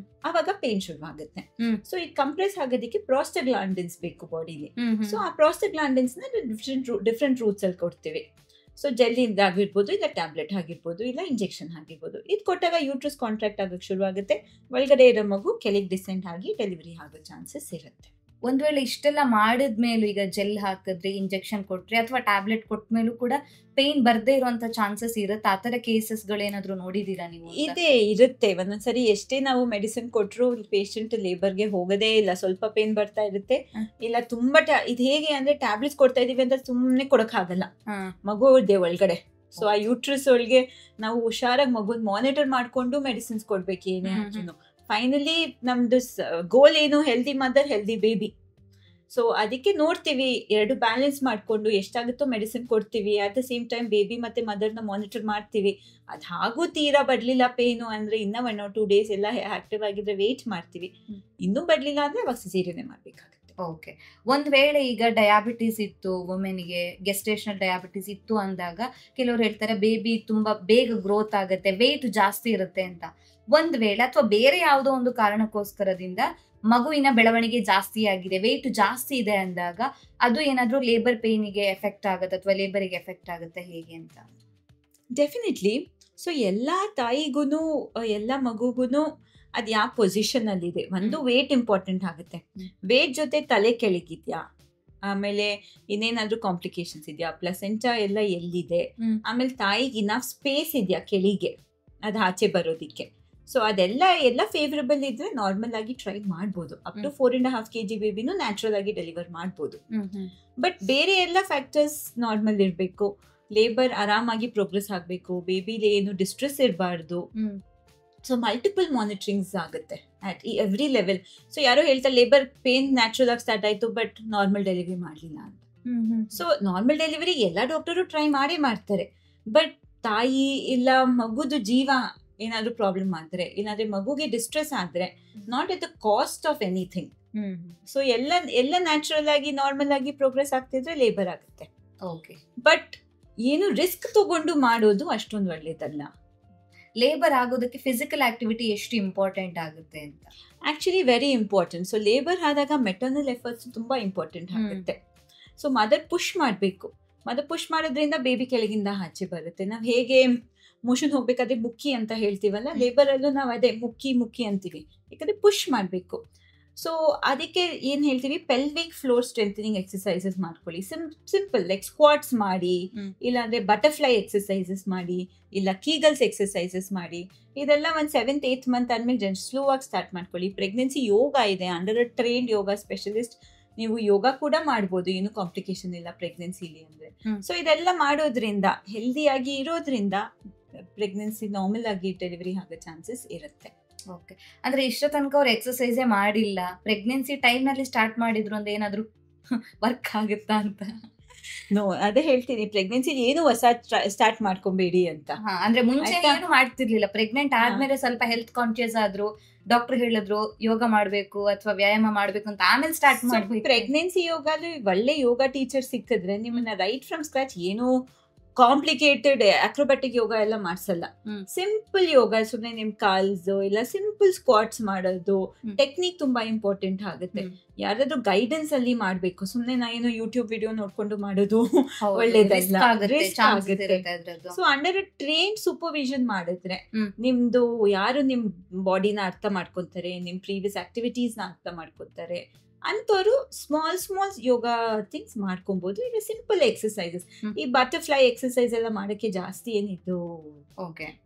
ಆವಾಗ ಪೇನ್ ಶುರುವಾಗುತ್ತೆ. ಸೊ ಈ ಕಂಪ್ರೆಸ್ ಆಗೋದಕ್ಕೆ ಪ್ರಾಸ್ಟಾಗ್ಲಾಂಡಿನ್ಸ್ ಬೇಕು ಬಾಡಿಲಿ. ಸೊ ಆ ಪ್ರಾಸ್ಟಾಗ್ಲಾಂಡಿನ್ಸ್ ನ ಡಿಫ್ರೆಂಟ್ ರೂಟ್ಸ್ ಅಲ್ಲಿ ಕೊಡ್ತೀವಿ. ಸೊ ಜೆಲ್ಲಿಂದ ಆಗಿರ್ಬೋದು, ಇಲ್ಲ ಟ್ಯಾಬ್ಲೆಟ್ ಆಗಿರ್ಬೋದು, ಇಲ್ಲ ಇಂಜೆಕ್ಷನ್ ಆಗಿರ್ಬೋದು. ಇದು ಕೊಟ್ಟಾಗ ಯೂಟ್ರಸ್ ಕಾಂಟ್ರಾಕ್ಟ್ ಆಗಕ್ಕೆ ಶುರುವಾಗುತ್ತೆ, ಒಳಗಡೆ ಇರೋ ಮಗು ಕೆಳಗೆ ಡಿಸೆಂಟ್ ಆಗಿ ಡೆಲಿವರಿ ಆಗೋ ಚಾನ್ಸಸ್ ಇರುತ್ತೆ. ಒಂದ್ ವೇಳೆ ಇಷ್ಟೆಲ್ಲ ಮಾಡಿದ್ಮೇಲೂ ಈಗ ಜೆಲ್ ಹಾಕಿದ್ರಿ, ಇಂಜೆಕ್ಷನ್ ಕೊಟ್ರಿ ಅಥವಾ ಟ್ಯಾಬ್ಲೆಟ್ ಕೊಟ್ಮೇಲೂ ಕೂಡ ಪೇನ್ ಬರ್ದೇ ಇರುವಂತ ಚಾನ್ಸಸ್ ಇರುತ್ತೆ. ಆತರ ಕೇಸಸ್ ಗಳೇನಾದ್ರೂ ನೋಡಿದೀರಾ ನೀವು? ಇರುತ್ತೆ. ಒಂದೊಂದ್ಸರಿ ಎಷ್ಟೇ ನಾವು ಮೆಡಿಸಿನ್ ಕೊಟ್ರು ಪೇಷಂಟ್ ಲೇಬರ್ಗೆ ಹೋಗೋದೇ ಇಲ್ಲ, ಸ್ವಲ್ಪ ಪೇನ್ ಬರ್ತಾ ಇರುತ್ತೆ. ಇಲ್ಲ ತುಂಬಾ ಇದು ಹೇಗೆ ಅಂದ್ರೆ ಟ್ಯಾಬ್ಲೆಟ್ಸ್ ಕೊಡ್ತಾ ಇದೀವಿ ಅಂತ ಸುಮ್ಮನೆ ಕೊಡಕ್ ಆಗಲ್ಲ, ಮಗು ಇದೆ ಒಳಗಡೆ. ಸೊ ಆ ಯೂಟ್ರಸ್ ಒಳಗೆ ನಾವು ಹುಷಾರಾಗಿ ಮಗುನ್ ಮಾನಿಟರ್ ಮಾಡ್ಕೊಂಡು ಮೆಡಿಸಿನ್ಸ್ ಕೊಡ್ಬೇಕು ಏನೇ ಆದ್ರೂ. ಫೈನಲಿ ನಮ್ದು ಗೋಲ್ ಏನು, healthy mother healthy baby. So ಅದಕ್ಕೆ ನೋಡ್ತೀವಿ, ಎರಡು ಬ್ಯಾಲೆನ್ಸ್ ಮಾಡ್ಕೊಂಡು ಎಷ್ಟಾಗುತ್ತೋ ಮೆಡಿಸಿನ್ ಕೊಡ್ತೀವಿ, at the same time baby ಮತ್ತೆ ಮದರ್ನ ಮಾನಿಟರ್ ಮಾಡ್ತೀವಿ. ಅದು ಹಾಗೂ ತೀರಾ ಬರ್ಲಿಲ್ಲ ಪೇನು ಅಂದ್ರೆ ಇನ್ನ 1 or 2 days ಎಲ್ಲ ಆಕ್ಟಿವ್ ಆಗಿದ್ರೆ ವೇಟ್ ಮಾಡ್ತೀವಿ. ಇನ್ನೂ ಬರ್ಲಿಲ್ಲ ಅಂದ್ರೆ ಅವಾಗ ಸಿಸೇರಿಯನ್ ಮಾಡ್ಬೇಕಾಗುತ್ತೆ. ಓಕೆ. ಒಂದ್ ವೇಳೆ ಈಗ ಡಯಾಬಿಟಿಸ್ ಇತ್ತು ವುಮೆನ್ಗೆ, ಗೆಸ್ಟೇಷನಲ್ ಡಯಾಬಿಟಿಸ್ ಇತ್ತು ಅಂದಾಗ ಕೆಲವ್ರು ಹೇಳ್ತಾರೆ ಬೇಬಿ ತುಂಬಾ ಬೇಗ ಗ್ರೋತ್ ಆಗುತ್ತೆ, ವೇಟ್ ಜಾಸ್ತಿ ಇರುತ್ತೆ ಅಂತ. ಒಂದ್ ವೇಳೆ ಅಥವಾ ಬೇರೆ ಯಾವುದೋ ಒಂದು ಕಾರಣಕ್ಕೋಸ್ಕರದಿಂದ ಮಗುವಿನ ಬೆಳವಣಿಗೆ ಜಾಸ್ತಿ ಆಗಿದೆ, ವೇಟ್ ಜಾಸ್ತಿ ಇದೆ ಅಂದಾಗ ಅದು ಏನಾದ್ರೂ ಲೇಬರ್ ಪೇನಿಗೆ ಎಫೆಕ್ಟ್ ಆಗುತ್ತೆ ಅಥವಾ ಲೇಬರಿಗೆ ಎಫೆಕ್ಟ್ ಆಗುತ್ತೆ ಹೇಗೆ ಅಂತ? ಡೆಫಿನೆಟ್ಲಿ. ಸೊ ಎಲ್ಲಾ ತಾಯಿಗೂನು ಎಲ್ಲ ಮಗುಗೂನು ಅದ್ ಯಾವ ಪೊಸಿಷನ್ ಅಲ್ಲಿ ಇದೆ, ಒಂದು ವೇಟ್ ಇಂಪಾರ್ಟೆಂಟ್ ಆಗುತ್ತೆ. ವೇಟ್ ಜೊತೆ ತಲೆ ಕೆಳಗಿದ್ಯಾ, ಆಮೇಲೆ ಇನ್ನೇನಾದ್ರೂ ಕಾಂಪ್ಲಿಕೇಶನ್ಸ್ ಇದೆಯಾ, ಪ್ಲಸೆಂಟಾ ಎಲ್ಲ ಎಲ್ಲಿದೆ, ಆಮೇಲೆ ತಾಯಿಗೆ ಇನಫ್ ಸ್ಪೇಸ್ ಇದೆಯಾ ಕೆಳಗೆ ಅದು ಆಚೆ ಬರೋದಿಕ್ಕೆ. ಸೊ ಎಲ್ಲ ಫೇವರಬಲ್ ಇದ್ರೆ ನಾರ್ಮಲ್ ಆಗಿ ಟ್ರೈ ಮಾಡ್ಬೋದು. ಅಪ್ ಟು 4.5 kg ಬೇಬಿನೂ ನ್ಯಾಚುರಲ್ ಆಗಿ ಡೆಲಿವರ್ ಮಾಡ್ಬೋದು. ಬಟ್ ಬೇರೆ ಎಲ್ಲ ಫ್ಯಾಕ್ಟರ್ಸ್ ನಾರ್ಮಲ್ ಇರಬೇಕು, ಲೇಬರ್ ಆರಾಮಾಗಿ ಪ್ರೋಗ್ರೆಸ್ ಆಗಬೇಕು, ಬೇಬಿಲಿ ಏನು ಡಿಸ್ಟ್ರೆಸ್ ಇರಬಾರ್ದು. ಸೊ ಮಲ್ಟಿಪಲ್ ಮಾನಿಟರಿಂಗ್ಸ್ ಆಗುತ್ತೆ ಅಟ್ ಎವ್ರಿ ಲೆವೆಲ್. ಸೊ ಯಾರೋ ಹೇಳ್ತಾರೆ ಲೇಬರ್ ಪೇನ್ ನ್ಯಾಚುರಲ್ ಆಗಿ ಸ್ಟಾರ್ಟ್ ಆಯ್ತು ಬಟ್ ನಾರ್ಮಲ್ ಡೆಲಿವರಿ ಮಾಡಲಿಲ್ಲ ಅಂತ. ಸೊ ನಾರ್ಮಲ್ ಡೆಲಿವರಿ ಎಲ್ಲ ಡಾಕ್ಟರು ಟ್ರೈ ಮಾಡ್ತಾರೆ. ಬಟ್ ತಾಯಿ ಇಲ್ಲ ಮಗುದು ಜೀವ ಏನಾದ್ರೂ ಪ್ರಾಬ್ಲಮ್ ಆದ್ರೆ, ಇಲ್ಲಾಂದ್ರೆ ಮಗುಗೆ ಡಿಸ್ಟ್ರೆಸ್ ಆದ್ರೆ, not at the cost of anything. So ಎಲ್ಲ ನ್ಯಾಚುರಲ್ ಆಗಿ ನಾರ್ಮಲ್ ಆಗಿ ಪ್ರೋಗ್ರೆಸ್ ಆಗ್ತಿದ್ರೆ ಲೇಬರ್ ಆಗುತ್ತೆ. ಬಟ್ ಏನು ರಿಸ್ಕ್ ತಗೊಂಡು ಮಾಡೋದು ಅಷ್ಟೊಂದು ಒಳ್ಳೇದಲ್ಲ. ಲೇಬರ್ ಆಗೋದಕ್ಕೆ ಫಿಸಿಕಲ್ ಆಕ್ಟಿವಿಟಿ ಎಷ್ಟು ಇಂಪಾರ್ಟೆಂಟ್ ಆಗುತ್ತೆ ಅಂತ? Actually very important. So labour ಆದಾಗ ಮೆಟರ್ನಲ್ ಎಫರ್ಟ್ಸ್ ತುಂಬಾ ಇಂಪಾರ್ಟೆಂಟ್ ಆಗುತ್ತೆ. ಸೊ ಮದರ್ ಪುಷ್ ಮಾಡಬೇಕು. ಮದರ್ ಪುಷ್ ಮಾಡೋದ್ರಿಂದ ಬೇಬಿ ಕೆಳಗಿಂದ ಆಚೆ ಬರುತ್ತೆ. ನಾವು ಹೇಗೆ ಮೋಷನ್ ಹೋಗ್ಬೇಕಾದ್ರೆ ಮುಕ್ಕಿ ಅಂತ ಹೇಳ್ತೀವಲ್ಲ, ಲೇಬರ್ ಅಲ್ಲೂ ನಾವು ಅದೇ ಮುಕ್ಕಿ ಅಂತೀವಿ, ಯಾಕಂದ್ರೆ ಪುಷ್ ಮಾಡಬೇಕು. ಸೊ ಅದಕ್ಕೆ ಏನ್ ಹೇಳ್ತೀವಿ, ಪೆಲ್ವಿಕ್ ಫ್ಲೋರ್ ಸ್ಟ್ರೆಂಥನಿಂಗ್ ಎಕ್ಸಸೈಸಸ್ ಮಾಡ್ಕೊಳ್ಳಿ. ಸಿಂಪಲ್ ಲೈಕ್ ಸ್ಕ್ವಾಟ್ಸ್ ಮಾಡಿ, ಇಲ್ಲಾಂದ್ರೆ ಬಟರ್ಫ್ಲೈ ಎಕ್ಸಸೈಸಸ್ ಮಾಡಿ, ಇಲ್ಲ ಕೀಗಲ್ಸ್ ಎಕ್ಸಸೈಸಸ್ ಮಾಡಿ. ಇದೆಲ್ಲ ಒಂದು 7th 8th ಮಂತ್ ಆದ್ಮೇಲೆ ಸ್ಲೋ ಆಗಿ ಸ್ಟಾರ್ಟ್ ಮಾಡ್ಕೊಳ್ಳಿ. ಪ್ರೆಗ್ನೆನ್ಸಿ ಯೋಗ ಇದೆ, under a trained yoga specialist, ನೀವು ಯೋಗ ಕೂಡ ಮಾಡ್ಬೋದು, ಏನು ಕಾಂಪ್ಲಿಕೇಶನ್ ಇಲ್ಲ ಪ್ರೆಗ್ನೆನ್ಸಿಲಿ ಅಂದ್ರೆ. ಸೊ ಇದೆಲ್ಲ ಮಾಡೋದ್ರಿಂದ ಹೆಲ್ದಿಯಾಗಿ ಇರೋದ್ರಿಂದ ಪ್ರೆಗ್ನೆನ್ಸಿ ನಾರ್ಮಲ್ ಆಗಿ ಡೆಲಿವರಿ ಆಗೋ ಚಾನ್ಸಸ್ ಇರುತ್ತೆ. ಓಕೆ. ಅಂದ್ರೆ ಇಷ್ಟ ತನಕ ಅವ್ರು ಎಕ್ಸಸೈಸೇ ಮಾಡಿಲ್ಲ, ಪ್ರೆಗ್ನೆನ್ಸಿ ಟೈಮ್ ನಲ್ಲಿ ಸ್ಟಾರ್ಟ್ ಮಾಡಿದ್ರು ಅಂದ್ರೆ ಏನಾದ್ರು ವರ್ಕ್ ಆಗುತ್ತಾ ಅಂತ? ನೋ, ಅದೇ ಹೇಳ್ತೀನಿ, ಪ್ರೆಗ್ನೆನ್ಸಿ ಏನು ಹೊಸ ಸ್ಟಾರ್ಟ್ ಮಾಡ್ಕೊಂಬೇಡಿ ಅಂತ. ಅಂದ್ರೆ ಮುಂಚೆ ಏನು ಮಾಡ್ತಿರ್ಲಿಲ್ಲ, ಪ್ರೆಗ್ನೆಂಟ್ ಆದ್ಮೇಲೆ ಸ್ವಲ್ಪ ಹೆಲ್ತ್ ಕಾನ್ಶಿಯಸ್ ಆದ್ರು, ಡಾಕ್ಟರ್ ಹೇಳಿದ್ರು ಯೋಗ ಮಾಡ್ಬೇಕು ಅಥವಾ ವ್ಯಾಯಾಮ ಮಾಡ್ಬೇಕು ಅಂತ, ಆಮೇಲೆ ಸ್ಟಾರ್ಟ್ ಮಾಡ್ಬೇಕು. ಪ್ರೆಗ್ನೆನ್ಸಿ ಯೋಗದಲ್ಲಿ ಒಳ್ಳೆ ಯೋಗ ಟೀಚರ್ ಸಿಕ್ಕಿದ್ರೆ ನಿಮ್ಮನ್ನ ರೈಟ್ ಫ್ರಮ್ ಸ್ಕ್ರಾಚ್ ಏನು ಕಾಂಪ್ಲಿಕೇಟೆಡ್ ಅಕ್ರೋಬ್ಯಾಟಿಕ್ ಯೋಗ ಎಲ್ಲ ಮಾಡ್ಸಲ್ಲ. ಸಿಂಪಲ್ ಯೋಗ, ಸುಮ್ಮನೆ ನಿಮ್ ಕಾಲ್ಸ್ ಇಲ್ಲ ಸಿಂಪಲ್ ಸ್ಕ್ವಾಟ್ಸ್ ಮಾಡೋದು, ಟೆಕ್ನಿಕ್ ತುಂಬಾ ಇಂಪಾರ್ಟೆಂಟ್ ಆಗುತ್ತೆ. ಯಾರಾದ್ರೂ ಗೈಡೆನ್ಸ್ ಅಲ್ಲಿ ಮಾಡ್ಬೇಕು, ಸುಮ್ನೆ ನಾ ಏನೋ ಯೂಟ್ಯೂಬ್ ವಿಡಿಯೋ ನೋಡ್ಕೊಂಡು ಮಾಡೋದು ಒಳ್ಳೇದಲ್ಲ, ರಿಸ್ಕ್ ಆಗುತ್ತೆ. ಸೊ ಅಂಡರ್ ಟ್ರೈನ್ಡ್ ಸೂಪರ್ವಿಷನ್ ಮಾಡಿದ್ರೆ ನಿಮ್ದು ಯಾರು ನಿಮ್ ಬಾಡಿನ ಅರ್ಥ ಮಾಡ್ಕೊಂತಾರೆ, ನಿಮ್ ಪ್ರೀವಿಯಸ್ ಆಕ್ಟಿವಿಟೀಸ್ ನ ಅರ್ಥ ಮಾಡ್ಕೊಂತಾರೆ ಅಂತವ್ರು ಸ್ಮಾಲ್ ಯೋಗ ಥಿಂಗ್ಸ್ ಮಾಡ್ಕೊಬಹುದು. ಈಗ ಸಿಂಪಲ್ ಎಕ್ಸಸೈಸಸ್, ಈ ಬಟರ್ಫ್ಲೈ ಎಕ್ಸಸೈಸ್ ಎಲ್ಲ ಮಾಡಕ್ಕೆ ಜಾಸ್ತಿ ಏನಿದ್ದು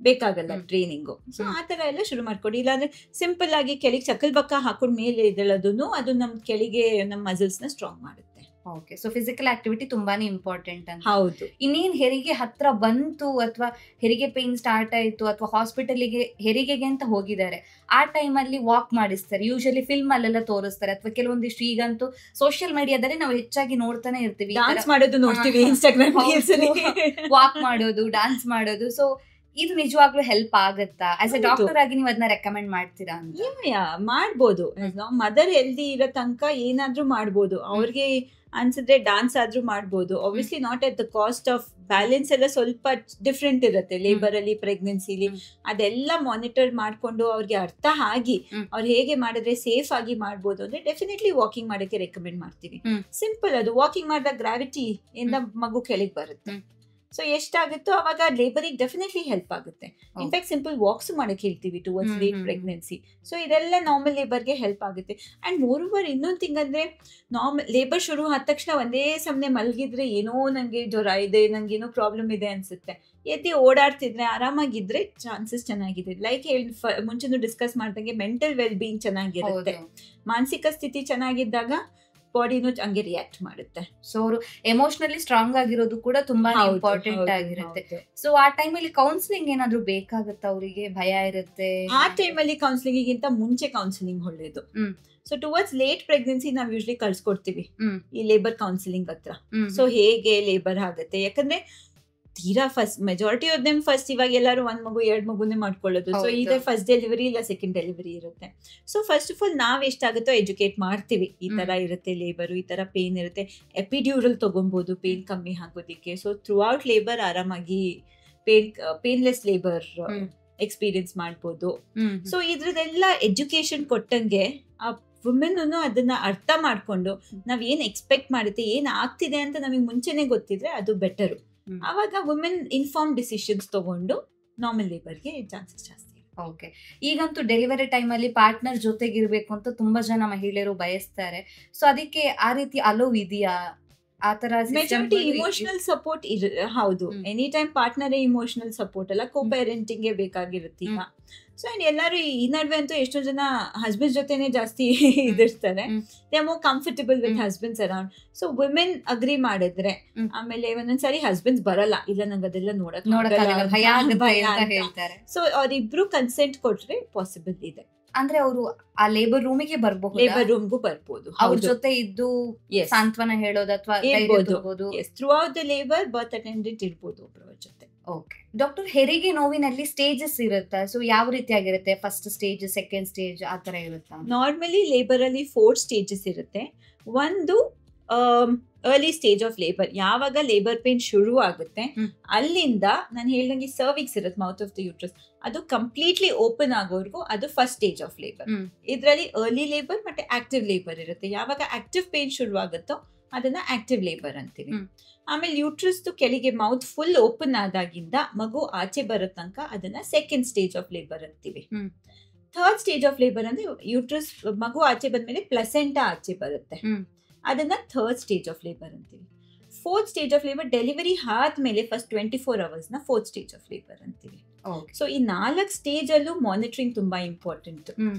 ಬೇಕಾಗಲ್ಲ ಟ್ರೈನಿಂಗು. ಸೊ ಆ ತರ ಎಲ್ಲ ಶುರು ಮಾಡ್ಕೊಡಿ. ಇಲ್ಲಾಂದ್ರೆ ಸಿಂಪಲ್ ಆಗಿ ಕೆಳಗೆ ಚಕ್ಕಲ್ ಬಕ್ಕ ಹಾಕೊಂಡ್ ಮೇಲೆ ಇದ್ದಳದನ್ನು ಅದು ನಮ್ ಕೆಳಗೆ ನಮ್ಮ ಮಸಲ್ಸ್ ನ ಸ್ಟ್ರಾಂಗ್ ಮಾಡುತ್ತೆ. ಓಕೆ, ಸೊ ಫಿಸಿಕಲ್ ಆಕ್ಟಿವಿಟಿ ತುಂಬಾನೇ ಇಂಪಾರ್ಟೆಂಟ್ ಅಂತ. ಹೌದು. ಇನ್ನೇನ್ ಹೆರಿಗೆ ಹತ್ರ ಬಂತು ಅಥವಾ ಹೆರಿಗೆ ಪೇನ್ ಸ್ಟಾರ್ಟ್ ಆಯ್ತು ಅಥವಾ ಹಾಸ್ಪಿಟಲ್ಗೆ ಹೆರಿಗೆಗೆ ಅಂತ ಹೋಗಿದ್ದಾರೆ, ಆ ಟೈಮಲ್ಲಿ ವಾಕ್ ಮಾಡಿಸ್ತಾರೆ. ಯೂಶಲಿ ಫಿಲ್ಮ್ ಅಲ್ಲೆಲ್ಲ ತೋರಿಸ್ತಾರೆ, ಅಥವಾ ಕೆಲವೊಂದಿಷ್ಟು ಈಗಂತೂ ಸೋಷಿಯಲ್ ಮೀಡಿಯಾದಲ್ಲಿ ನಾವು ಹೆಚ್ಚಾಗಿ ನೋಡ್ತಾನೆ ಇರ್ತೀವಿ, ಡಾನ್ಸ್ ಮಾಡೋದು ನೋಡ್ತೀವಿ ಇನ್ಸ್ಟಾಗ್ರಾಮ್ ವಾಕ್ ಮಾಡೋದು, ಡಾನ್ಸ್ ಮಾಡೋದು. ಸೊ ಇದು ನಿಜವಾಗ್ಲೂ ಹೆಲ್ಪ್ ಆಗತ್ತಾ? ಆಸ್ ಎ ಡಾಕ್ಟರ್ ಆಗಿ ನೀವು ಅದನ್ನ ರೆಕಮೆಂಡ್ ಮಾಡ್ತೀರಾ ಅಂತ? ಮಾಡ್ಬೋದು. ಮದರ್ ಹೆಲ್ದಿ ಇರೋ ತನಕ ಏನಾದ್ರೂ ಮಾಡ್ಬೋದು. ಅವ್ರಿಗೆ ಅನ್ಸಿದ್ರೆ ಡಾನ್ಸ್ ಆದ್ರೂ ಮಾಡ್ಬೋದು. Obviously not at the cost of balance. ಎಲ್ಲ ಸ್ವಲ್ಪ ಡಿಫ್ರೆಂಟ್ ಇರುತ್ತೆ ಲೇಬರ್ ಅಲ್ಲಿ, ಪ್ರೆಗ್ನೆನ್ಸಿಲಿ. ಅದೆಲ್ಲ ಮಾನಿಟರ್ ಮಾಡ್ಕೊಂಡು ಅವ್ರಿಗೆ ಅರ್ಥ ಆಗಿ ಅವ್ರು ಹೇಗೆ ಮಾಡಿದ್ರೆ ಸೇಫ್ ಆಗಿ ಮಾಡ್ಬೋದು ಅಂದ್ರೆ ಡೆಫಿನೆಟ್ಲಿ ವಾಕಿಂಗ್ ಮಾಡಕ್ಕೆ ರೆಕಮೆಂಡ್ ಮಾಡ್ತೀವಿ. ಸಿಂಪಲ್. ಅದು ವಾಕಿಂಗ್ ಮಾಡಿದಾಗ ಗ್ರಾವಿಟಿ ಇಂದ ಮಗು ಕೆಳಗೆ ಬರುತ್ತೆ. ಸೊ ಎಷ್ಟಾಗುತ್ತೋ ಅವಾಗ ಲೇಬರಿಗೆ ಡೆಫಿನೆಟ್ಲಿ ಹೆಲ್ಪ್ ಆಗುತ್ತೆ. ಇನ್ಫ್ಯಾಕ್ಟ್ ಸಿಂಪಲ್ ವಾಕ್ಸ್ ಮಾಡಕ್ಕೆ ಹೇಳ್ತೀವಿ ಟುವರ್ಡ್ಸ್ ಲೇಟ್ ಪ್ರೆಗ್ನೆನ್ಸಿ. ಸೊ ಇದೆಲ್ಲ ನಾರ್ಮಲ್ ಲೇಬರ್ಗೆ ಹೆಲ್ಪ್ ಆಗುತ್ತೆ. ಅಂಡ್ ಮೋರೋವರ್ ಇನ್ನೊಂದು ಥಿಂಗ್ ಅಂದ್ರೆ, ಲೇಬರ್ ಶುರು ಆದ ತಕ್ಷಣ ಒಂದೇ ಸಮನೆ ಮಲಗಿದ್ರೆ ಏನೋ ನಂಗೆ ಜ್ವರ ಇದೆ, ನಂಗೆ ಏನೋ ಪ್ರಾಬ್ಲಮ್ ಇದೆ ಅನ್ಸುತ್ತೆ. ಎದ್ದು ಓಡಾಡ್ತಿದ್ರೆ ಆರಾಮಾಗಿದ್ರೆ ಚಾನ್ಸಸ್ ಚೆನ್ನಾಗಿದೆ. ಲೈಕ್ ಮುಂಚೆನೂ ಡಿಸ್ಕಸ್ ಮಾಡ್ದಂಗೆ ಮೆಂಟಲ್ ವೆಲ್ ಬೀಯಿಂಗ್ ಚೆನ್ನಾಗಿರುತ್ತೆ. ಮಾನಸಿಕ ಸ್ಥಿತಿ ಚೆನ್ನಾಗಿದ್ದಾಗ ಬಾಡಿನೂ ಹಂಗೆ ರಿಯಾಕ್ಟ್ ಮಾಡುತ್ತೆ. ಸೊ ಅವರು ಎಮೋಷನಲಿ ಸ್ಟ್ರಾಂಗ್ ಆಗಿರೋದು ಕೂಡ ತುಂಬಾ ಇಂಪಾರ್ಟೆಂಟ್ ಆಗಿರುತ್ತೆ. ಸೊ ಆ ಟೈಮಲ್ಲಿ ಕೌನ್ಸಿಲಿಂಗ್ ಏನಾದ್ರು ಬೇಕಾಗುತ್ತೆ? ಅವರಿಗೆ ಭಯ ಇರುತ್ತೆ. ಆ ಟೈಮಲ್ಲಿ ಕೌನ್ಸಿಲಿಂಗ್ ಗಿಂತ ಮುಂಚೆ ಕೌನ್ಸಿಲಿಂಗ್ ಒಳ್ಳೇದು. ಸೊ ಟುವರ್ಡ್ಸ್ ಲೇಟ್ ಪ್ರೆಗ್ನೆನ್ಸಿ ನಾವು ಯೂಶಲಿ ಕಳ್ಸ್ಕೊಡ್ತೀವಿ ಈ ಲೇಬರ್ ಕೌನ್ಸಿಲಿಂಗ್ ಹತ್ರ. ಸೊ ಹೇಗೆ ಲೇಬರ್ ಆಗುತ್ತೆ, ಯಾಕಂದ್ರೆ ತೀರಾ ಮೆಜಾರಿಟಿ ಆಫ್ ದೆಮ್ ಫಸ್ಟ್ ಇವಾಗ ಎಲ್ಲರೂ 1 ಮಗು 2 ಮಗುನೇ ಮಾಡ್ಕೊಳ್ಳೋದು. ಸೊ ಇದೇ ಫಸ್ಟ್ ಡೆಲಿವರಿ ಇಲ್ಲ ಸೆಕೆಂಡ್ ಡೆಲಿವರಿ ಇರುತ್ತೆ. ಸೊ ಫಸ್ಟ್ ಆಫ್ ಆಲ್ ನಾವ್ ಎಷ್ಟಾಗುತ್ತೋ ಎಜುಕೇಟ್ ಮಾಡ್ತೀವಿ. ಈ ತರ ಇರುತ್ತೆ ಲೇಬರು, ಈ ತರ ಪೇನ್ ಇರುತ್ತೆ, ಎಪಿಡ್ಯೂರಲ್ ತಗೊಬಹುದು ಪೇನ್ ಕಮ್ಮಿ ಆಗೋದಿಕ್ಕೆ. ಸೊ ಥ್ರೂ ಔಟ್ ಲೇಬರ್ ಆರಾಮಾಗಿ ಪೇನ್ಲೆಸ್ ಲೇಬರ್ ಎಕ್ಸ್ಪೀರಿಯನ್ಸ್ ಮಾಡ್ಬೋದು. ಸೊ ಇದ್ರದೆಲ್ಲ ಎಜುಕೇಶನ್ ಕೊಟ್ಟಂಗೆ ಆ ವುಮೆನ್ ಅದನ್ನ ಅರ್ಥ ಮಾಡ್ಕೊಂಡು ನಾವ್ ಏನ್ ಎಕ್ಸ್ಪೆಕ್ಟ್ ಮಾಡುತ್ತೆ, ಏನ್ ಆಗ್ತಿದೆ ಅಂತ ನಮಗೆ ಮುಂಚೆನೆ ಗೊತ್ತಿದ್ರೆ ಅದು ಬೆಟರು. ಅವಾಗ ವುಮೆನ್ ಇನ್ಫಾರ್ಮ್ ಡಿಸಿಷನ್ಸ್ ತಗೊಂಡು ನಾರ್ಮಲ್ ಲೇಬರ್ಗೆ ಚಾನ್ಸಸ್ ಜಾಸ್ತಿ. ಓಕೆ, ಈಗಂತೂ ಡೆಲಿವರಿ ಟೈಮ್ ಅಲ್ಲಿ ಪಾರ್ಟ್ನರ್ ಜೊತೆಗಿರ್ಬೇಕು ಅಂತ ತುಂಬಾ ಜನ ಮಹಿಳೆಯರು ಬಯಸ್ತಾರೆ. ಸೊ ಅದಕ್ಕೆ ಆ ರೀತಿ ಅಲೋ ಇದೆಯಾ? ಆ ತರ ಇಮೋಷನಲ್ ಸಪೋರ್ಟ್ ಹೌದು. Any time partner emotional support ಅಲ್ಲ, ಕೋ ಪೇರೆಂಟಿಂಗ್ ಬೇಕಾಗಿರುತ್ತೆ ಈಗ. ಸೊ ಅಂಡ್ ಎಲ್ಲರೂ ಈ ನಡುವೆ ಅಂತೂ ಎಷ್ಟೋ ಜನ ಹಸ್ಬೆಂಡ್ ಜೊತೆನೆ ಜಾಸ್ತಿ ಇದಿರ್ತಾರೆ. They are more comfortable with husbands around. So women agree ಮಾಡಿದ್ರೆ, ಆಮೇಲೆ ಒಂದೊಂದ್ಸರಿ ಹಸ್ಬೆಂಡ್ಸ್ ಬರಲ್ಲ, ಇಲ್ಲ ನಂಗೆ ಅದೆಲ್ಲ ನೋಡಕ್ ಭಯ ಅಂತ ಹೇಳ್ತಾರೆ. ಸೊ ಅವ್ರಿಬ್ರು ಕನ್ಸೆಂಟ್ ಕೊಟ್ರೆ ಪಾಸಿಬಲ್ ಇದೆ. ಅಂದ್ರೆ ಅವರು ಆ ಲೇಬರ್ ರೂಮಿಗೆ ಬರ್ಬಹುದು, ಲೇಬರ್ ರೂಮ್ಗೂ ಬರ್ಬೋದು, ಅವ್ರ ಜೊತೆ ಇದ್ದು ಸಾಂತ್ವನ ಹೇಳೋದು ಅಥವಾ through out the labour birth attendant ಇರ್ಬೋದು ಒಬ್ಬರ ಜೊತೆ. ಓಕೆ ಡಾಕ್ಟರ್, ಹೆರಿಗೆ ನೋವಿನಲ್ಲಿ ಸ್ಟೇಜಸ್ ಇರುತ್ತಾ? ಸೊ ಯಾವ ರೀತಿಯಾಗಿರುತ್ತೆ? ಫಸ್ಟ್ ಸ್ಟೇಜ್, ಸೆಕೆಂಡ್ ಸ್ಟೇಜ್ ಆ ತರ ಇರುತ್ತಾ? ನಾರ್ಮಲಿ ಲೇಬರ್ ಅಲ್ಲಿ 4 ಸ್ಟೇಜಸ್ ಇರುತ್ತೆ. ಒಂದು ಅರ್ಲಿ ಸ್ಟೇಜ್ ಆಫ್ ಲೇಬರ್, ಯಾವಾಗ ಲೇಬರ್ ಪೇನ್ ಶುರು ಆಗುತ್ತೆ ಅಲ್ಲಿಂದ ನಾನು ಹೇಳ್ದಂಗೆ ಸರ್ವಿಕ್ಸ್ ಇರುತ್ತೆ, ಮೌತ್ ಆಫ್ ದ ಯೂಟ್ರಸ್, ಅದು ಕಂಪ್ಲೀಟ್ಲಿ ಓಪನ್ ಆಗೋವರೆಗೂ ಅದು ಫಸ್ಟ್ ಸ್ಟೇಜ್ ಆಫ್ ಲೇಬರ್. ಇದರಲ್ಲಿ ಅರ್ಲಿ ಲೇಬರ್ ಮತ್ತೆ ಆಕ್ಟಿವ್ ಲೇಬರ್ ಇರುತ್ತೆ. ಯಾವಾಗ ಆಕ್ಟಿವ್ ಪೇನ್ ಶುರು ಆಗುತ್ತೋ ಅದನ್ನ ಆಕ್ಟಿವ್ ಲೇಬರ್ ಅಂತೀವಿ. ಆಮೇಲೆ ಯೂಟ್ರಸ್ ಕೆಳಗೆ ಮೌತ್ ಫುಲ್ ಓಪನ್ ಆದಾಗಿಂದ ಮಗು ಆಚೆ ಬರೋ ತನಕ ಅದನ್ನ ಸೆಕೆಂಡ್ ಸ್ಟೇಜ್ ಆಫ್ ಲೇಬರ್ ಅಂತೀವಿ. ಥರ್ಡ್ ಸ್ಟೇಜ್ ಆಫ್ ಲೇಬರ್ ಅಂದ್ರೆ ಯೂಟ್ರಸ್ ಮಗು ಆಚೆ ಬಂದ್ಮೇಲೆ ಪ್ಲಸೆಂಟಾ ಆಚೆ ಬರುತ್ತೆ, ಅದನ್ನ ಥರ್ಡ್ ಸ್ಟೇಜ್ ಆಫ್ ಲೇಬರ್ ಅಂತೀವಿ. Fourth stage of labour delivery ಆದ್ಮೇಲೆ ಫಸ್ಟ್ 24 hours ನ ಫೋರ್ತ್ ಸ್ಟೇಜ್ ಆಫ್ ಲೇಬರ್ ಅಂತೀವಿ. ಸೊ ಈ 4 ಸ್ಟೇಜ್ ಅಲ್ಲೂ ಮಾನಿಟರಿಂಗ್ ತುಂಬಾ ಇಂಪಾರ್ಟೆಂಟ್.